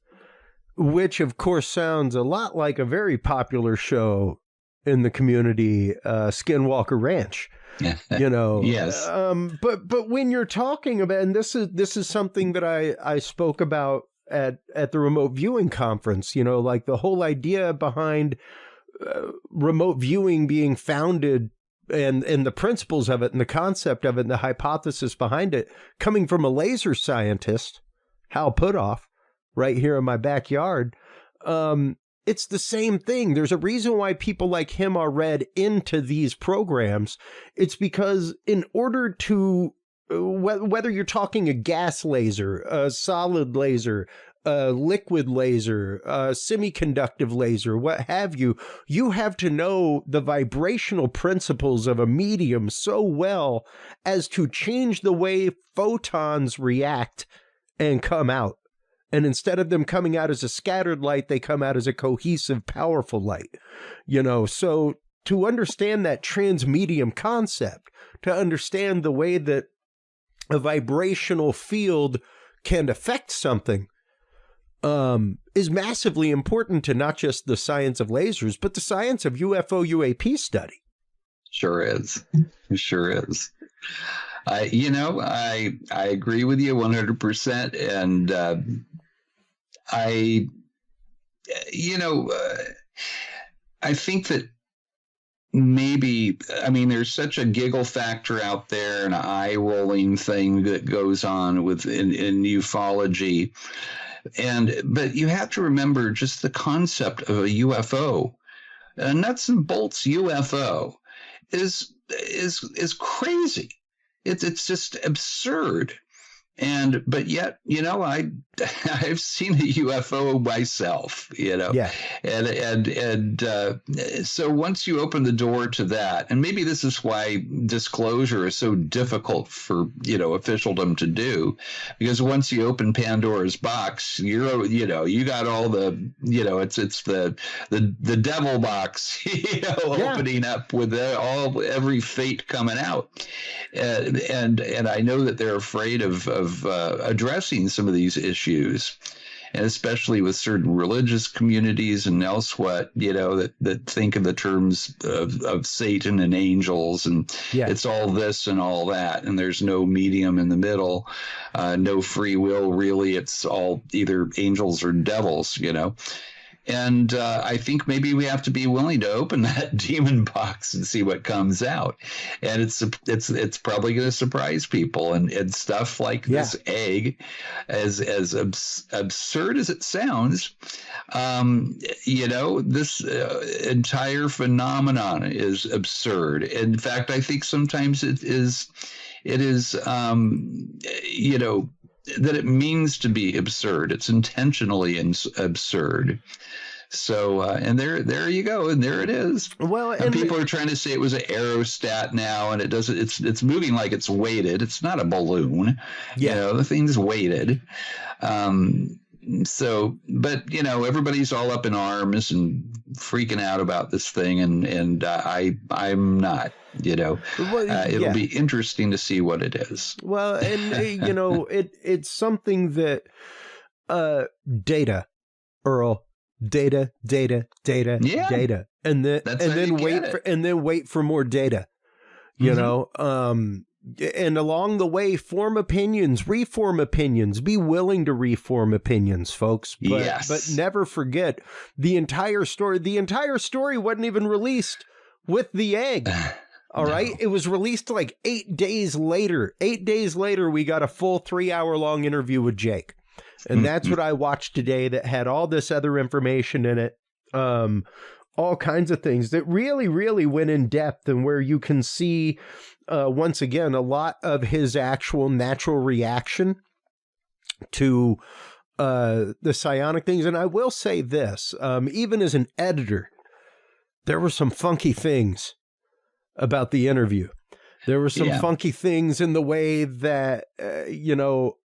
Which, of course, sounds a lot like a very popular show in the community, Skinwalker Ranch. Yes. But when you're talking about, and this is something that I spoke about at the remote viewing conference, like the whole idea behind remote viewing being founded and the principles of it and the concept of it and the hypothesis behind it coming from a laser scientist, Hal Putoff, right here in my backyard. It's the same thing. There's a reason why people like him are read into these programs. It's because in order to, whether you're talking a gas laser, a solid laser, a liquid laser, a semiconductive laser, what have you, you have to know the vibrational principles of a medium so well as to change the way photons react and come out. And instead of them coming out as a scattered light, they come out as a cohesive, powerful light. So to understand that transmedium concept, to understand the way that a vibrational field can affect something, is massively important to not just the science of lasers, but the science of UFO UAP study. Sure is. Sure is. I agree with you 100%. And I think that maybe, there's such a giggle factor out there and an eye-rolling thing that goes on in ufology. But you have to remember just the concept of a UFO, a nuts and bolts UFO, is crazy. It's just absurd. But yet, I've seen a UFO myself, Yeah. and so once you open the door to that, and maybe this is why disclosure is so difficult for, officialdom to do, because once you open Pandora's box, you got all the, it's the devil box, opening up with every fate coming out. And I know that they're afraid of addressing some of these issues, and especially with certain religious communities and elsewhere, that think in the terms of Satan and angels, and it's all this and all that, and there's no medium in the middle, no free will, really. It's all either angels or devils, And I think maybe we have to be willing to open that demon box and see what comes out. And it's probably going to surprise people. And stuff like this egg, as absurd as it sounds, this entire phenomenon is absurd. In fact, I think sometimes it is that it means to be absurd. It's intentionally absurd. So, and there you go, and there it is. Well, and people are trying to say it was an aerostat now, and it doesn't. It's moving like it's weighted. It's not a balloon. Yeah, the thing's weighted. So, but everybody's all up in arms and freaking out about this thing, and I'm not. It'll be interesting to see what it is. Well, and it's something that data, Earl, data, and then wait for more data. And along the way, form opinions, reform opinions, be willing to reform opinions, folks. But never forget the entire story. The entire story wasn't even released with the egg. All right. It was released like 8 days later. 8 days later, we got a full 3-hour-long interview with Jake. And that's what I watched today that had all this other information in it. All kinds of things that really, really went in depth, and where you can see, once again, a lot of his actual natural reaction to the psionic things. And I will say this, even as an editor, there were some funky things about the interview. There were some funky things in the way that,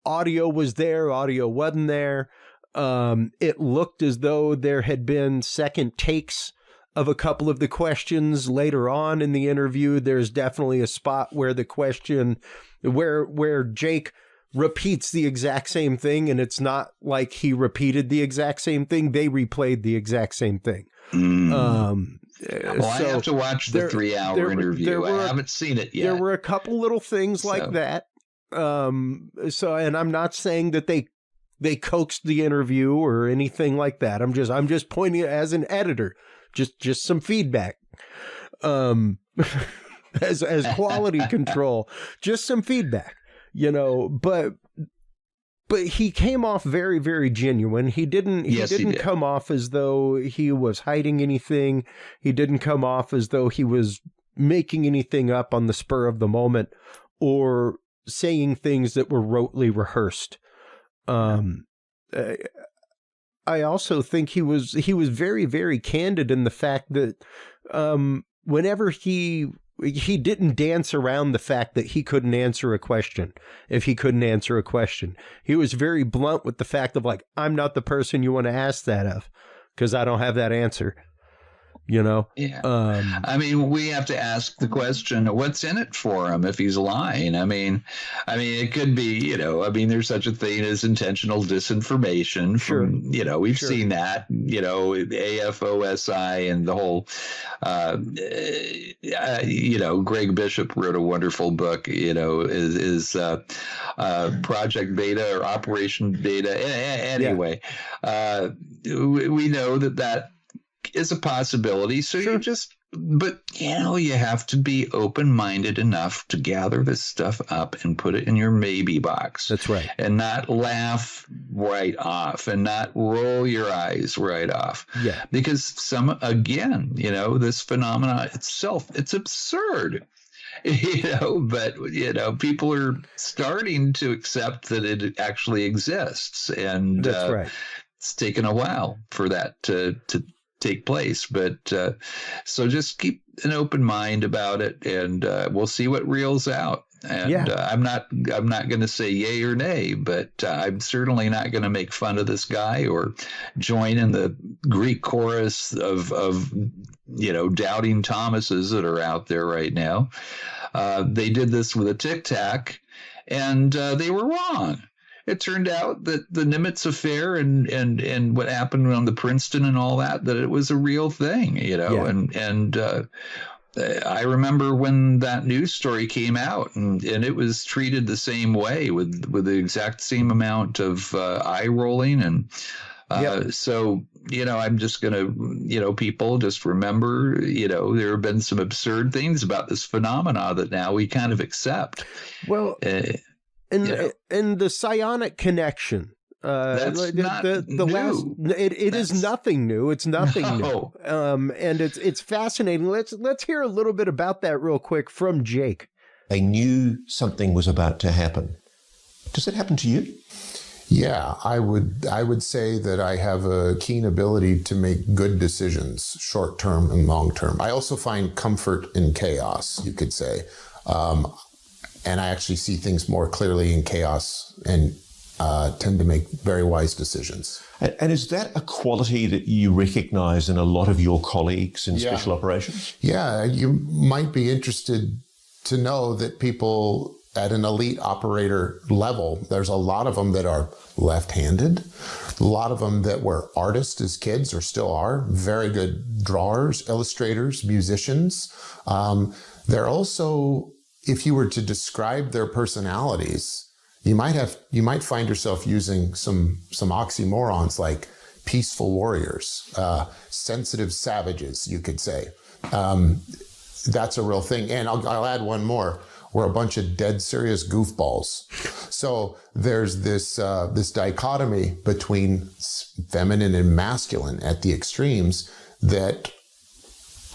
audio was there, audio wasn't there. It looked as though there had been second takes of a couple of the questions later on in the interview. There's definitely a spot where the question, where Jake repeats the exact same thing, and it's not like he repeated the exact same thing. They replayed the exact same thing. I have to watch the 3-hour interview. I haven't seen it yet. There were a couple little things like that. And I'm not saying that they coaxed the interview or anything like that. I'm just pointing as an editor, just some feedback, as quality control, just some feedback, but he came off very, very genuine. He didn't come off as though he was hiding anything. He didn't come off as though he was making anything up on the spur of the moment or saying things that were rotely rehearsed. I also think he was very, very candid in the fact that whenever he he didn't dance around the fact that he couldn't answer a question if he couldn't answer a question. He was very blunt with the fact of like, I'm not the person you want to ask that of because I don't have that answer. You know? Yeah. I mean, we have to ask the question, what's in it for him if he's lying? I mean, it could be, you know, I mean, there's such a thing as intentional disinformation from, you know, we've seen that, you know, AFOSI and the whole, you know, Greg Bishop wrote a wonderful book, you know, is Project Beta or Operation Beta. Anyway, we know that is a possibility. So but you know, you have to be open-minded enough to gather this stuff up and put it in your maybe box. That's right. And not laugh right off and not roll your eyes right off. Yeah. Because again, you know, this phenomena itself, it's absurd. You know, but, you know, people are starting to accept that it actually exists. And that's right. It's taken a while for that to take place, but so just keep an open mind about it, and we'll see what reels out. And I'm not going to say yay or nay, but I'm certainly not going to make fun of this guy or join in the Greek chorus of you know, doubting Thomases that are out there right now. They did this with a Tic Tac, and they were wrong. It turned out that the Nimitz affair and what happened on the Princeton and all that it was a real thing, you know, and I remember when that news story came out and it was treated the same way with the exact same amount of eye rolling. And so, you know, I'm just going to, you know, people just remember, you know, there have been some absurd things about this phenomena that now we kind of accept. Well, and the psionic connection. That's not new. It is nothing new. It's nothing new. And it's fascinating. Let's hear a little bit about that real quick from Jake. They knew something was about to happen. Does it happen to you? Yeah, I would say that I have a keen ability to make good decisions, short term and long term. I also find comfort in chaos, you could say. And I actually see things more clearly in chaos and tend to make very wise decisions. And is that a quality that you recognize in a lot of your colleagues in special operations? Yeah, you might be interested to know that people at an elite operator level, there's a lot of them that are left-handed, a lot of them that were artists as kids or still are, very good drawers, illustrators, musicians. They're also, if you were to describe their personalities, you might find yourself using some oxymorons like peaceful warriors, sensitive savages, you could say. That's a real thing. And I'll add one more. We're a bunch of dead serious goofballs. So there's this dichotomy between feminine and masculine at the extremes that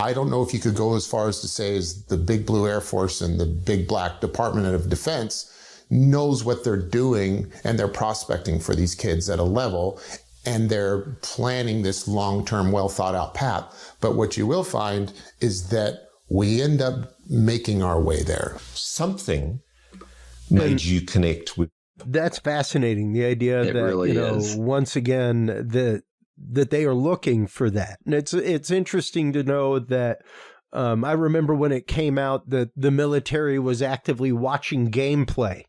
I don't know if you could go as far as to say is the big blue Air Force and the big black Department of Defense knows what they're doing and they're prospecting for these kids at a level and they're planning this long-term, well-thought-out path. But what you will find is that we end up making our way there. Something made you connect with. That's fascinating. The idea that, really is. Once again, that they are looking for that. And it's interesting to know that I remember when it came out that the military was actively watching gameplay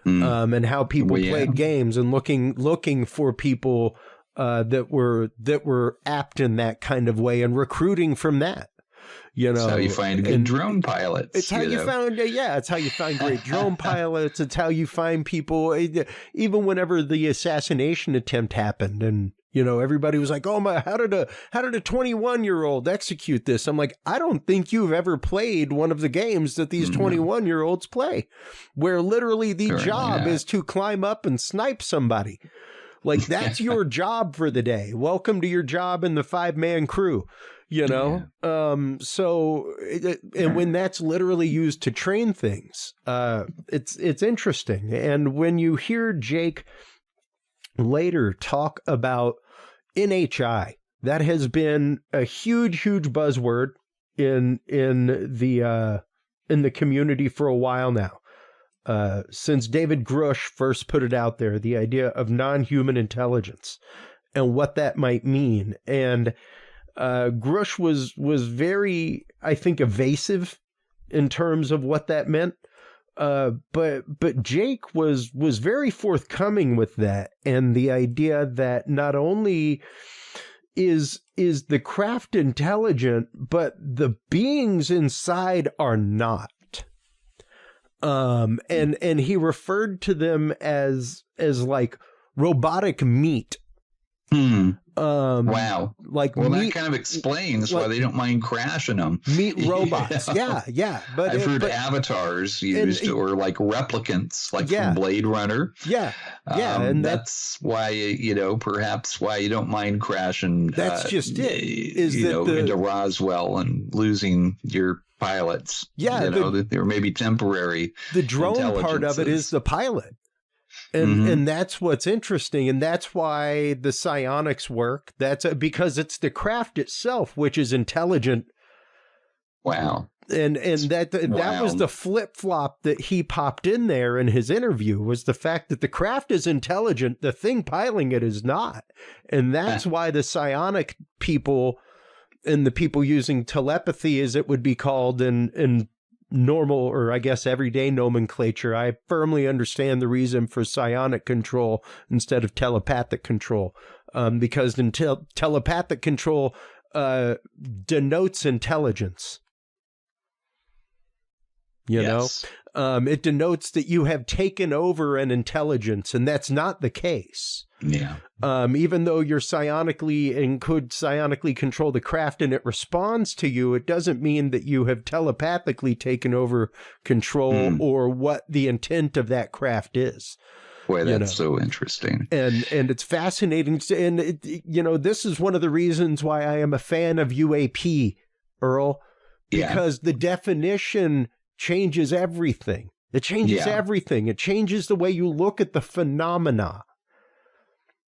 and how people played games and looking for people that were apt in that kind of way and recruiting from that. You know, it's how you find good drone pilots. It's how you found, it's how you find great drone pilots. It's how you find people, even whenever the assassination attempt happened and, you know, everybody was like, oh my, how did a 21-year-old execute this? I'm like, I don't think you've ever played one of the games that these 21-year-olds play, where literally the job is to climb up and snipe somebody. Like, that's your job for the day. Welcome to your job in the 5-man crew. You know, so and when that's literally used to train things, it's interesting. And when you hear Jake later talk about NHI, that has been a huge buzzword in the community for a while now. Since David Grush first put it out there, the idea of non-human intelligence and what that might mean. And Grush was very, I think, evasive in terms of what that meant. But Jake was very forthcoming with that, and the idea that not only is the craft intelligent, but the beings inside are not. And he referred to them as like robotic meat. Wow. Like well, meat, that kind of explains why they don't mind crashing them. Meat robots. Yeah. But I've heard avatars used, or like replicants, like from Blade Runner. Yeah. And that's why, perhaps why you don't mind crashing. That's just it. Into Roswell and losing your pilots. Yeah. They're maybe temporary. The drone part of it is the pilot. And that's what's interesting, and that's why the psionics work. That's because it's the craft itself which is intelligent. Wow. And that was the flip-flop that he popped in there in his interview, was the fact that the craft is intelligent, the thing piloting it is not. And that's why the psionic people and the people using telepathy, as it would be called in normal, or I guess everyday nomenclature, I firmly understand the reason for psionic control instead of telepathic control, because telepathic control denotes intelligence. You know, it denotes that you have taken over an intelligence, and that's not the case. Yeah. Even though you're psionically and could psionically control the craft and it responds to you, it doesn't mean that you have telepathically taken over control or what the intent of that craft is. Boy, that's so interesting. And it's fascinating. And, this is one of the reasons why I am a fan of UAP, Earl, because the definition changes everything. It changes everything. It changes the way you look at the phenomena,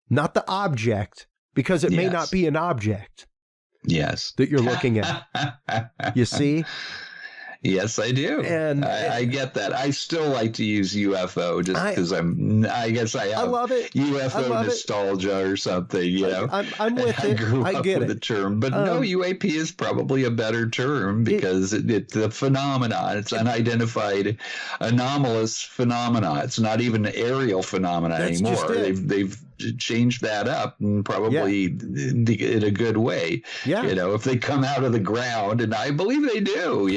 not the object, because it may not be an object. Yes. That you're looking at. You see? Yes, I do. And I get that. I still like to use UFO just because I guess I love it. UFO nostalgia or something, I'm with it. I get it. The term, but no, UAP is probably a better term because it's the phenomenon. It's unidentified, anomalous phenomena. It's not even an aerial phenomena anymore. They've changed that up, and probably in a good way. Yeah. If they come out of the ground, and I believe they do.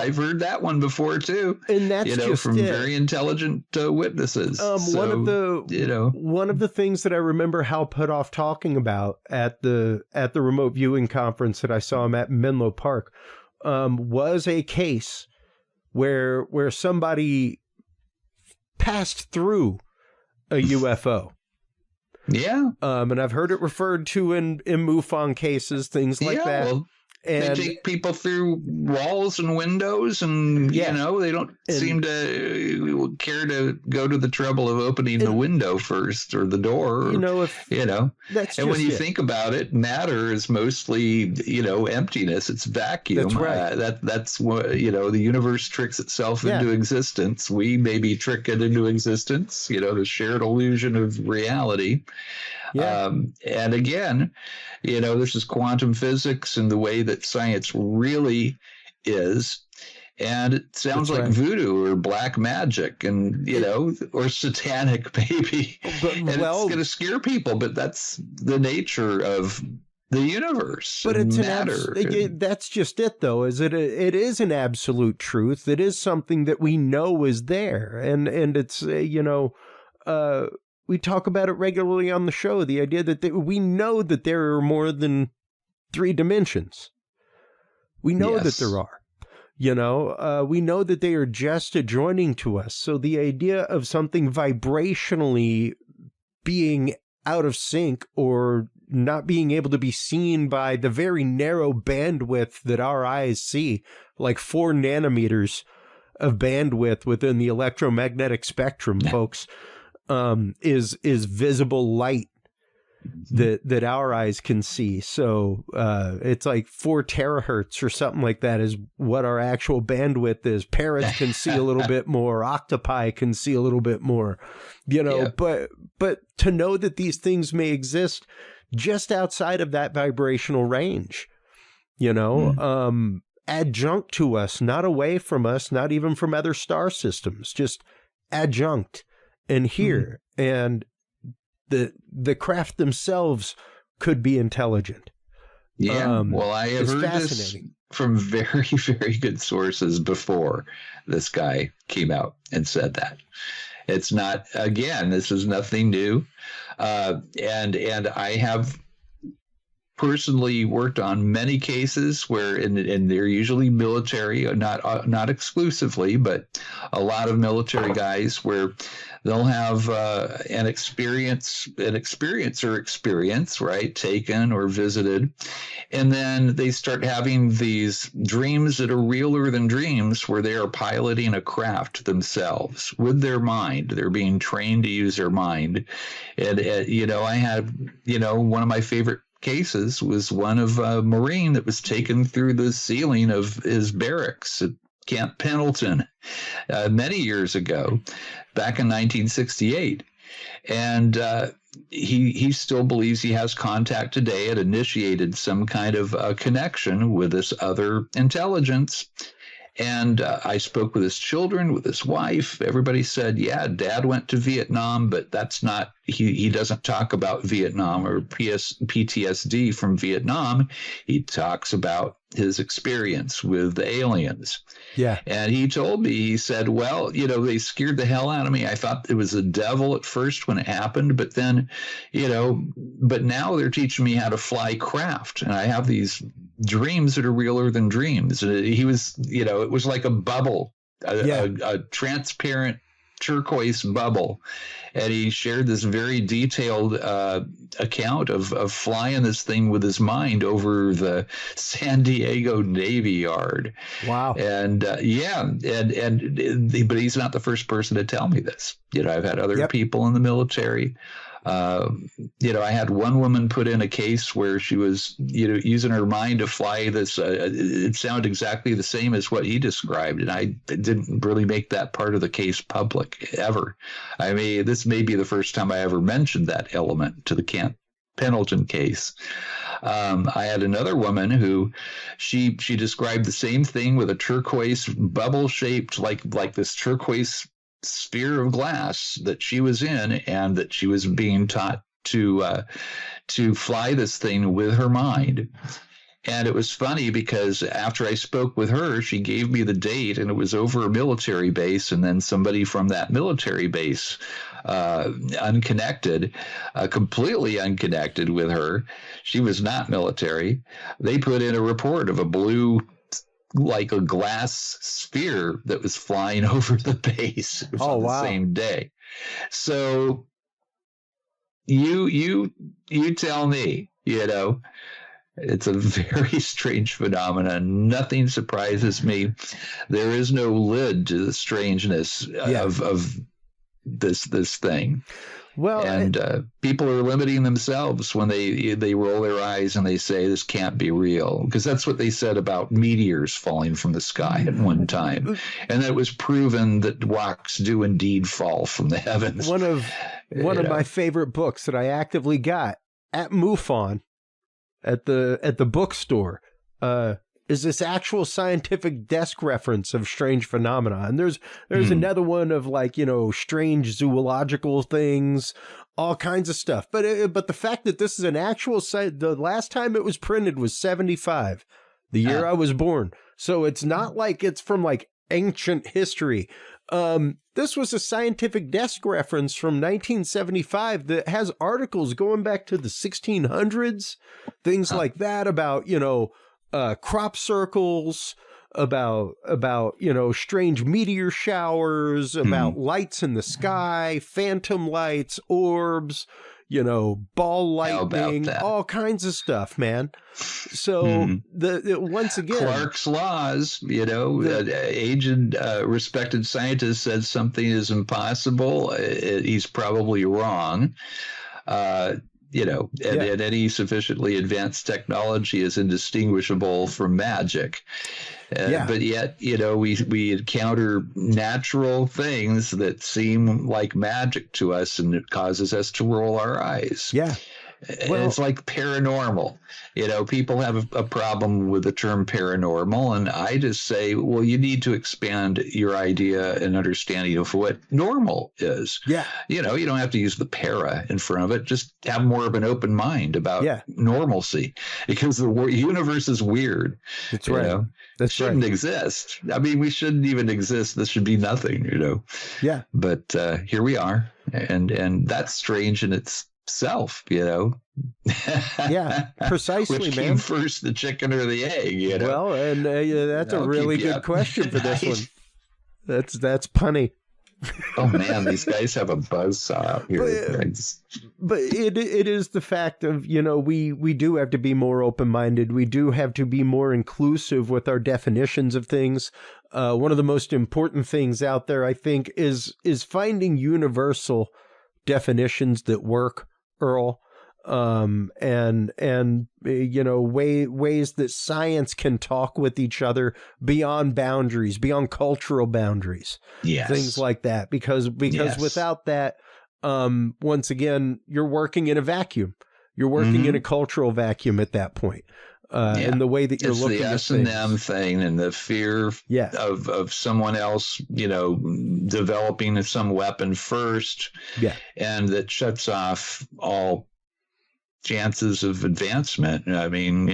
I've heard that one before too. And that's just from very intelligent witnesses. One of the things that I remember Hal Puthoff talking about at the remote viewing conference that I saw him at in Menlo Park was a case where somebody passed through a UFO. Yeah. And I've heard it referred to in MUFON cases, things like that. Well, they take people through walls and windows, and they don't seem to care to go to the trouble of opening the window first or the door. That's and when you think about it, matter is mostly emptiness. It's vacuum. That's right. That's what the universe tricks itself into existence. We maybe trick it into existence. The shared illusion of reality. Yeah. And again, this is quantum physics and the way that science really is. And it sounds like voodoo or black magic and, or satanic maybe. And it's going to scare people, but that's the nature of the universe. But it's matter. That's just it, though, is it is an absolute truth. It is something that we know is there. And it's, we talk about it regularly on the show, the idea that we know that there are more than 3 dimensions. We know that there are. We know that they are just adjoining to us. So the idea of something vibrationally being out of sync or not being able to be seen by the very narrow bandwidth that our eyes see, like 4 nanometers of bandwidth within the electromagnetic spectrum, folks, is visible light. that our eyes can see. So it's like 4 terahertz or something like that is what our actual bandwidth is. Parrots can see a little bit more. Octopi can see a little bit more, but to know that these things may exist just outside of that vibrational range, adjunct to us, not away from us, not even from other star systems, just adjunct and here. And the craft themselves could be intelligent. Yeah. Well, I have heard this from very, very good sources before this guy came out and said that. It's not, again, this is nothing new. And I have personally worked on many cases where, and they're usually military, not exclusively, but a lot of military guys where they'll have an experience, right, taken or visited, and then they start having these dreams that are realer than dreams, where they are piloting a craft themselves with their mind. They're being trained to use their mind, and I had, one of my favorite cases was one of a Marine that was taken through the ceiling of his barracks at Camp Pendleton many years ago, back in 1968. And he still believes he has contact today. It initiated some kind of connection with this other intelligence. And I spoke with his children, with his wife. Everybody said, yeah, Dad went to Vietnam, but that's not, he doesn't talk about Vietnam or PTSD from Vietnam. He talks about his experience with the aliens. Yeah. And he told me, he said, well, they scared the hell out of me. I thought it was the devil at first when it happened, but then, but now they're teaching me how to fly craft. And I have these dreams that are realer than dreams. And he was, it was like a bubble, a transparent turquoise bubble. And he shared this very detailed account of flying this thing with his mind over the San Diego Navy Yard. Wow. And but he's not the first person to tell me this. I've had other people in the military. I had one woman put in a case where she was, using her mind to fly this. It sounded exactly the same as what he described, and I didn't really make that part of the case public ever. I mean, this may be the first time I ever mentioned that element to the Camp Pendleton case. I had another woman who she described the same thing with a turquoise bubble shaped like this turquoise sphere of glass that she was in, and that she was being taught to fly this thing with her mind. And it was funny because after I spoke with her, she gave me the date, and it was over a military base. And then somebody from that military base, unconnected, completely unconnected with her, she was not military, they put in a report of a blue, like a glass sphere that was flying over the base. It was on the same day. So you tell me, it's a very strange phenomenon. Nothing surprises me. There is no lid to the strangeness of this thing. Well, and people are limiting themselves when they roll their eyes and they say this can't be real, because that's what they said about meteors falling from the sky at one time, and it was proven that rocks do indeed fall from the heavens. One of my favorite books that I actively got at MUFON at the bookstore is this actual scientific desk reference of strange phenomena. And there's another one of strange zoological things, all kinds of stuff. But the fact that this is an actual site, the last time it was printed was 1975, the year I was born. So it's not like it's from ancient history. This was a scientific desk reference from 1975 that has articles going back to the 1600s, things like that, about, crop circles, about strange meteor showers, about lights in the sky, phantom lights, orbs, ball lightning, all kinds of stuff, man. So once again, Clark's laws, aged, respected scientist says something is impossible. He's probably wrong. and any sufficiently advanced technology is indistinguishable from magic. But yet, we encounter natural things that seem like magic to us, and it causes us to roll our eyes. Yeah. Well, it's like paranormal. People have a problem with the term paranormal, and I just say, well, you need to expand your idea and understanding of what normal is. Yeah. You don't have to use the para in front of it. Just have more of an open mind about normalcy, because the universe is weird. That's right. That shouldn't exist. I mean, we shouldn't even exist. This should be nothing, Yeah. But here we are, and that's strange in itself, Yeah, precisely, Which man. came first, the chicken or the egg? Well, and that's a really good question for this one. That's punny. Oh man, these guys have a buzzsaw out here. But it is the fact of, we do have to be more open-minded. We do have to be more inclusive with our definitions of things. One of the most important things out there, I think, is finding universal definitions that work, Earl. And ways that science can talk with each other beyond boundaries, beyond cultural boundaries, things like that. Because without that, once again, you're working in a vacuum. You're working in a cultural vacuum at that point. And the way that you're looking at things. It's the S&M thing, and the fear of someone else, developing some weapon first, and that shuts off all chances of advancement. I mean,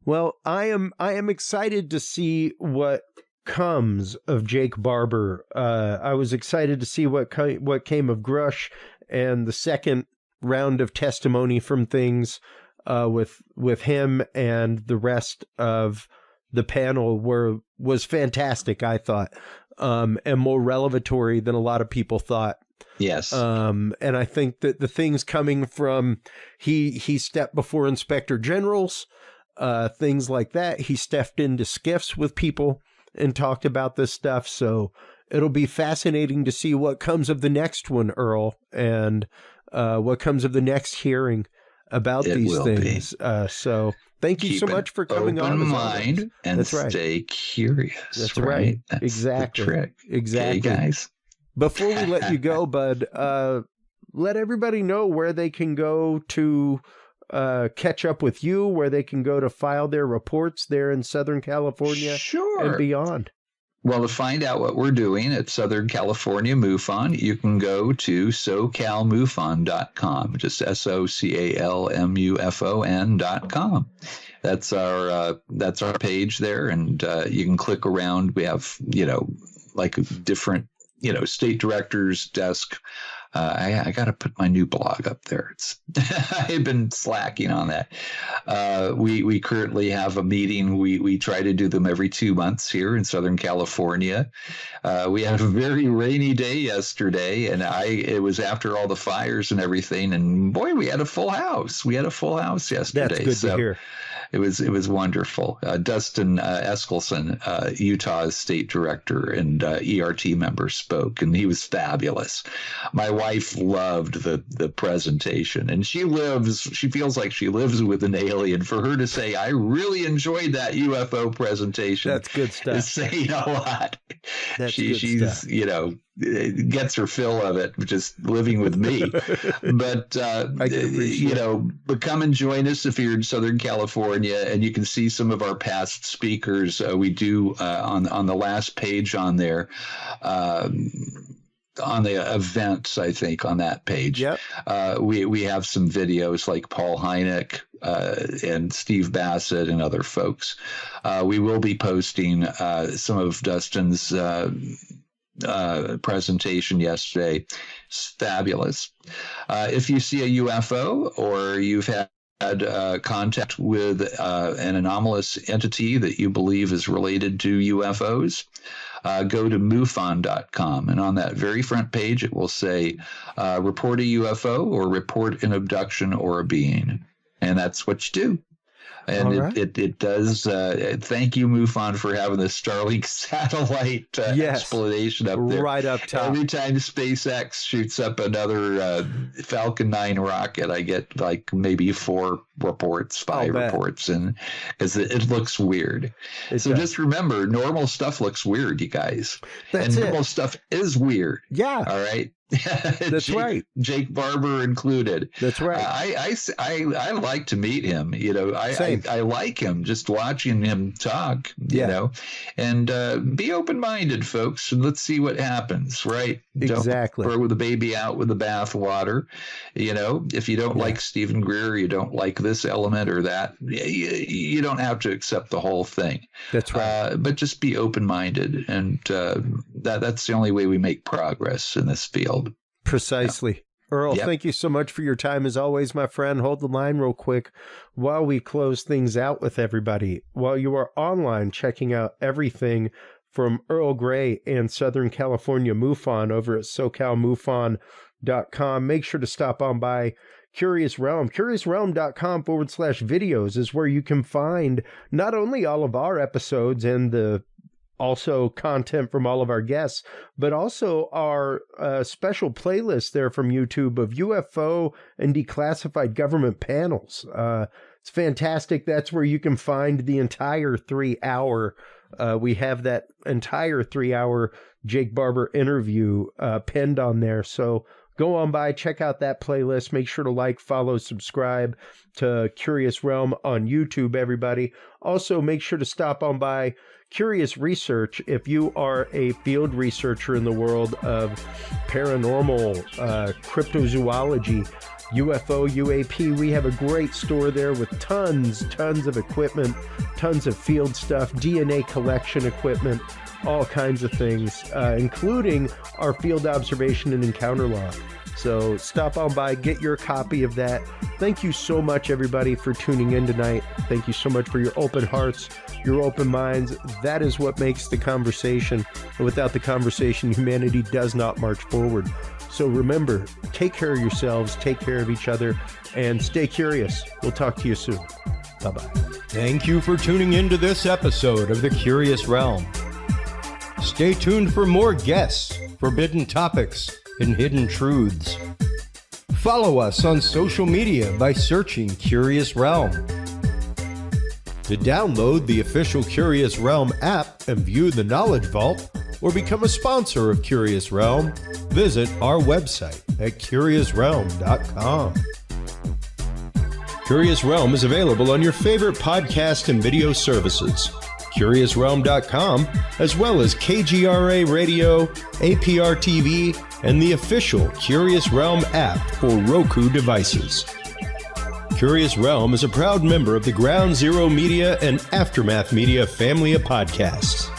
Well, I am excited to see what comes of Jake Barber. I was excited to see what came of Grush, and the second round of testimony from things with him and the rest of the panel was fantastic, I thought, and more revelatory than a lot of people thought. Yes. And I think that the things coming from he stepped before inspector generals, things like that. He stepped into skiffs with people and talked about this stuff. So it'll be fascinating to see what comes of the next one, Earl, and what comes of the next hearing about these things. So thank you so much for coming on. Open mind and stay curious. That's right. That's exactly. the trick. Exactly. Okay, guys. Before we let you go, Bud, let everybody know where they can go to catch up with you, where they can go to file their reports there in Southern California and beyond. Well, to find out what we're doing at Southern California MUFON, you can go to SoCalMUFON.com, just SoCalMUFON.com. That's our page there, and you can click around. We have, like different state director's desk. I got to put my new blog up there. I've been slacking on that. We currently have a meeting. We try to do them every 2 months here in Southern California. We had a very rainy day yesterday, and it was after all the fires and everything. And boy, we had a full house. We had a full house yesterday. That's good to hear. It was wonderful. Dustin Eskelson, Utah's state director and ERT member, spoke, and he was fabulous. My wife loved the presentation, and she feels like she lives with an alien. For her to say, I really enjoyed that UFO presentation. That's good stuff. Is saying a lot. She's stuff. Gets her fill of it, just living with me. But but come and join us if you're in Southern California, and you can see some of our past speakers. We do on the last page on there. On the events, I think on that page, we have some videos like Paul Hynek and Steve Bassett and other folks. We will be posting some of Dustin's presentation yesterday. It's fabulous. If you see a UFO or you've had contact with an anomalous entity that you believe is related to UFOs, go to MUFON.com, and on that very front page it will say report a UFO or report an abduction or a being, and that's what you do. And it does. Thank you, MUFON, for having the Starlink satellite explanation up there. Right up top. Every time SpaceX shoots up another Falcon 9 rocket, I get like maybe 5 reports, and because it looks weird. Just remember, normal stuff looks weird, you guys. Normal stuff is weird. Yeah. All right. That's right. Jake Barber included. That's right. I like to meet him. You know, I like him just watching him talk. You know, and be open-minded, folks. And let's see what happens. Right? Exactly. Don't throw the baby out with the bathwater. You know, if you don't like Stephen Greer, you don't like this element or that. You don't have to accept the whole thing. That's right. But just be open-minded, and that's the only way we make progress in this field. Precisely. Yeah. Earl, thank you so much for your time as always, my friend. Hold the line real quick while we close things out with everybody. While you are online checking out everything from Earl Grey and Southern California MUFON over at SoCalMUFON.com, make sure to stop on by Curious Realm. CuriousRealm.com/videos is where you can find not only all of our episodes and also content from all of our guests, but also our special playlist there from YouTube of UFO and declassified government panels. It's fantastic. That's where you can find the entire 3-hour. We have that entire 3-hour Jake Barber interview pinned on there. So go on by, check out that playlist. Make sure to like, follow, subscribe to Curious Realm on YouTube, everybody. Also, make sure to stop on by Curious Research if you are a field researcher in the world of paranormal, cryptozoology, UFO, UAP. We have a great store there with tons of equipment, tons of field stuff, DNA collection equipment, all kinds of things, including our field observation and encounter log. So stop on by, get your copy of that. Thank you so much, everybody, for tuning in tonight. Thank you so much for your open hearts, your open minds. That is what makes the conversation. And without the conversation, humanity does not march forward. So remember, take care of yourselves, take care of each other, and stay curious. We'll talk to you soon. Bye-bye. Thank you for tuning into this episode of The Curious Realm. Stay tuned for more guests, forbidden topics, and hidden truths. Follow us on social media by searching Curious Realm. To download the official Curious Realm app and view the Knowledge Vault, or become a sponsor of Curious Realm, visit our website at curiousrealm.com. Curious Realm is available on your favorite podcast and video services, curiousrealm.com, as well as KGRA Radio, APR TV, and the official Curious Realm app for Roku devices. Curious Realm is a proud member of the Ground Zero Media and Aftermath Media family of podcasts.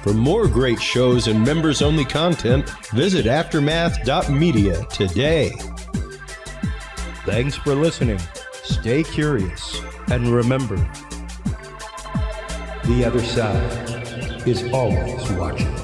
For more great shows and members-only content, visit aftermath.media today. Thanks for listening. Stay curious, and remember, the other side is always watching.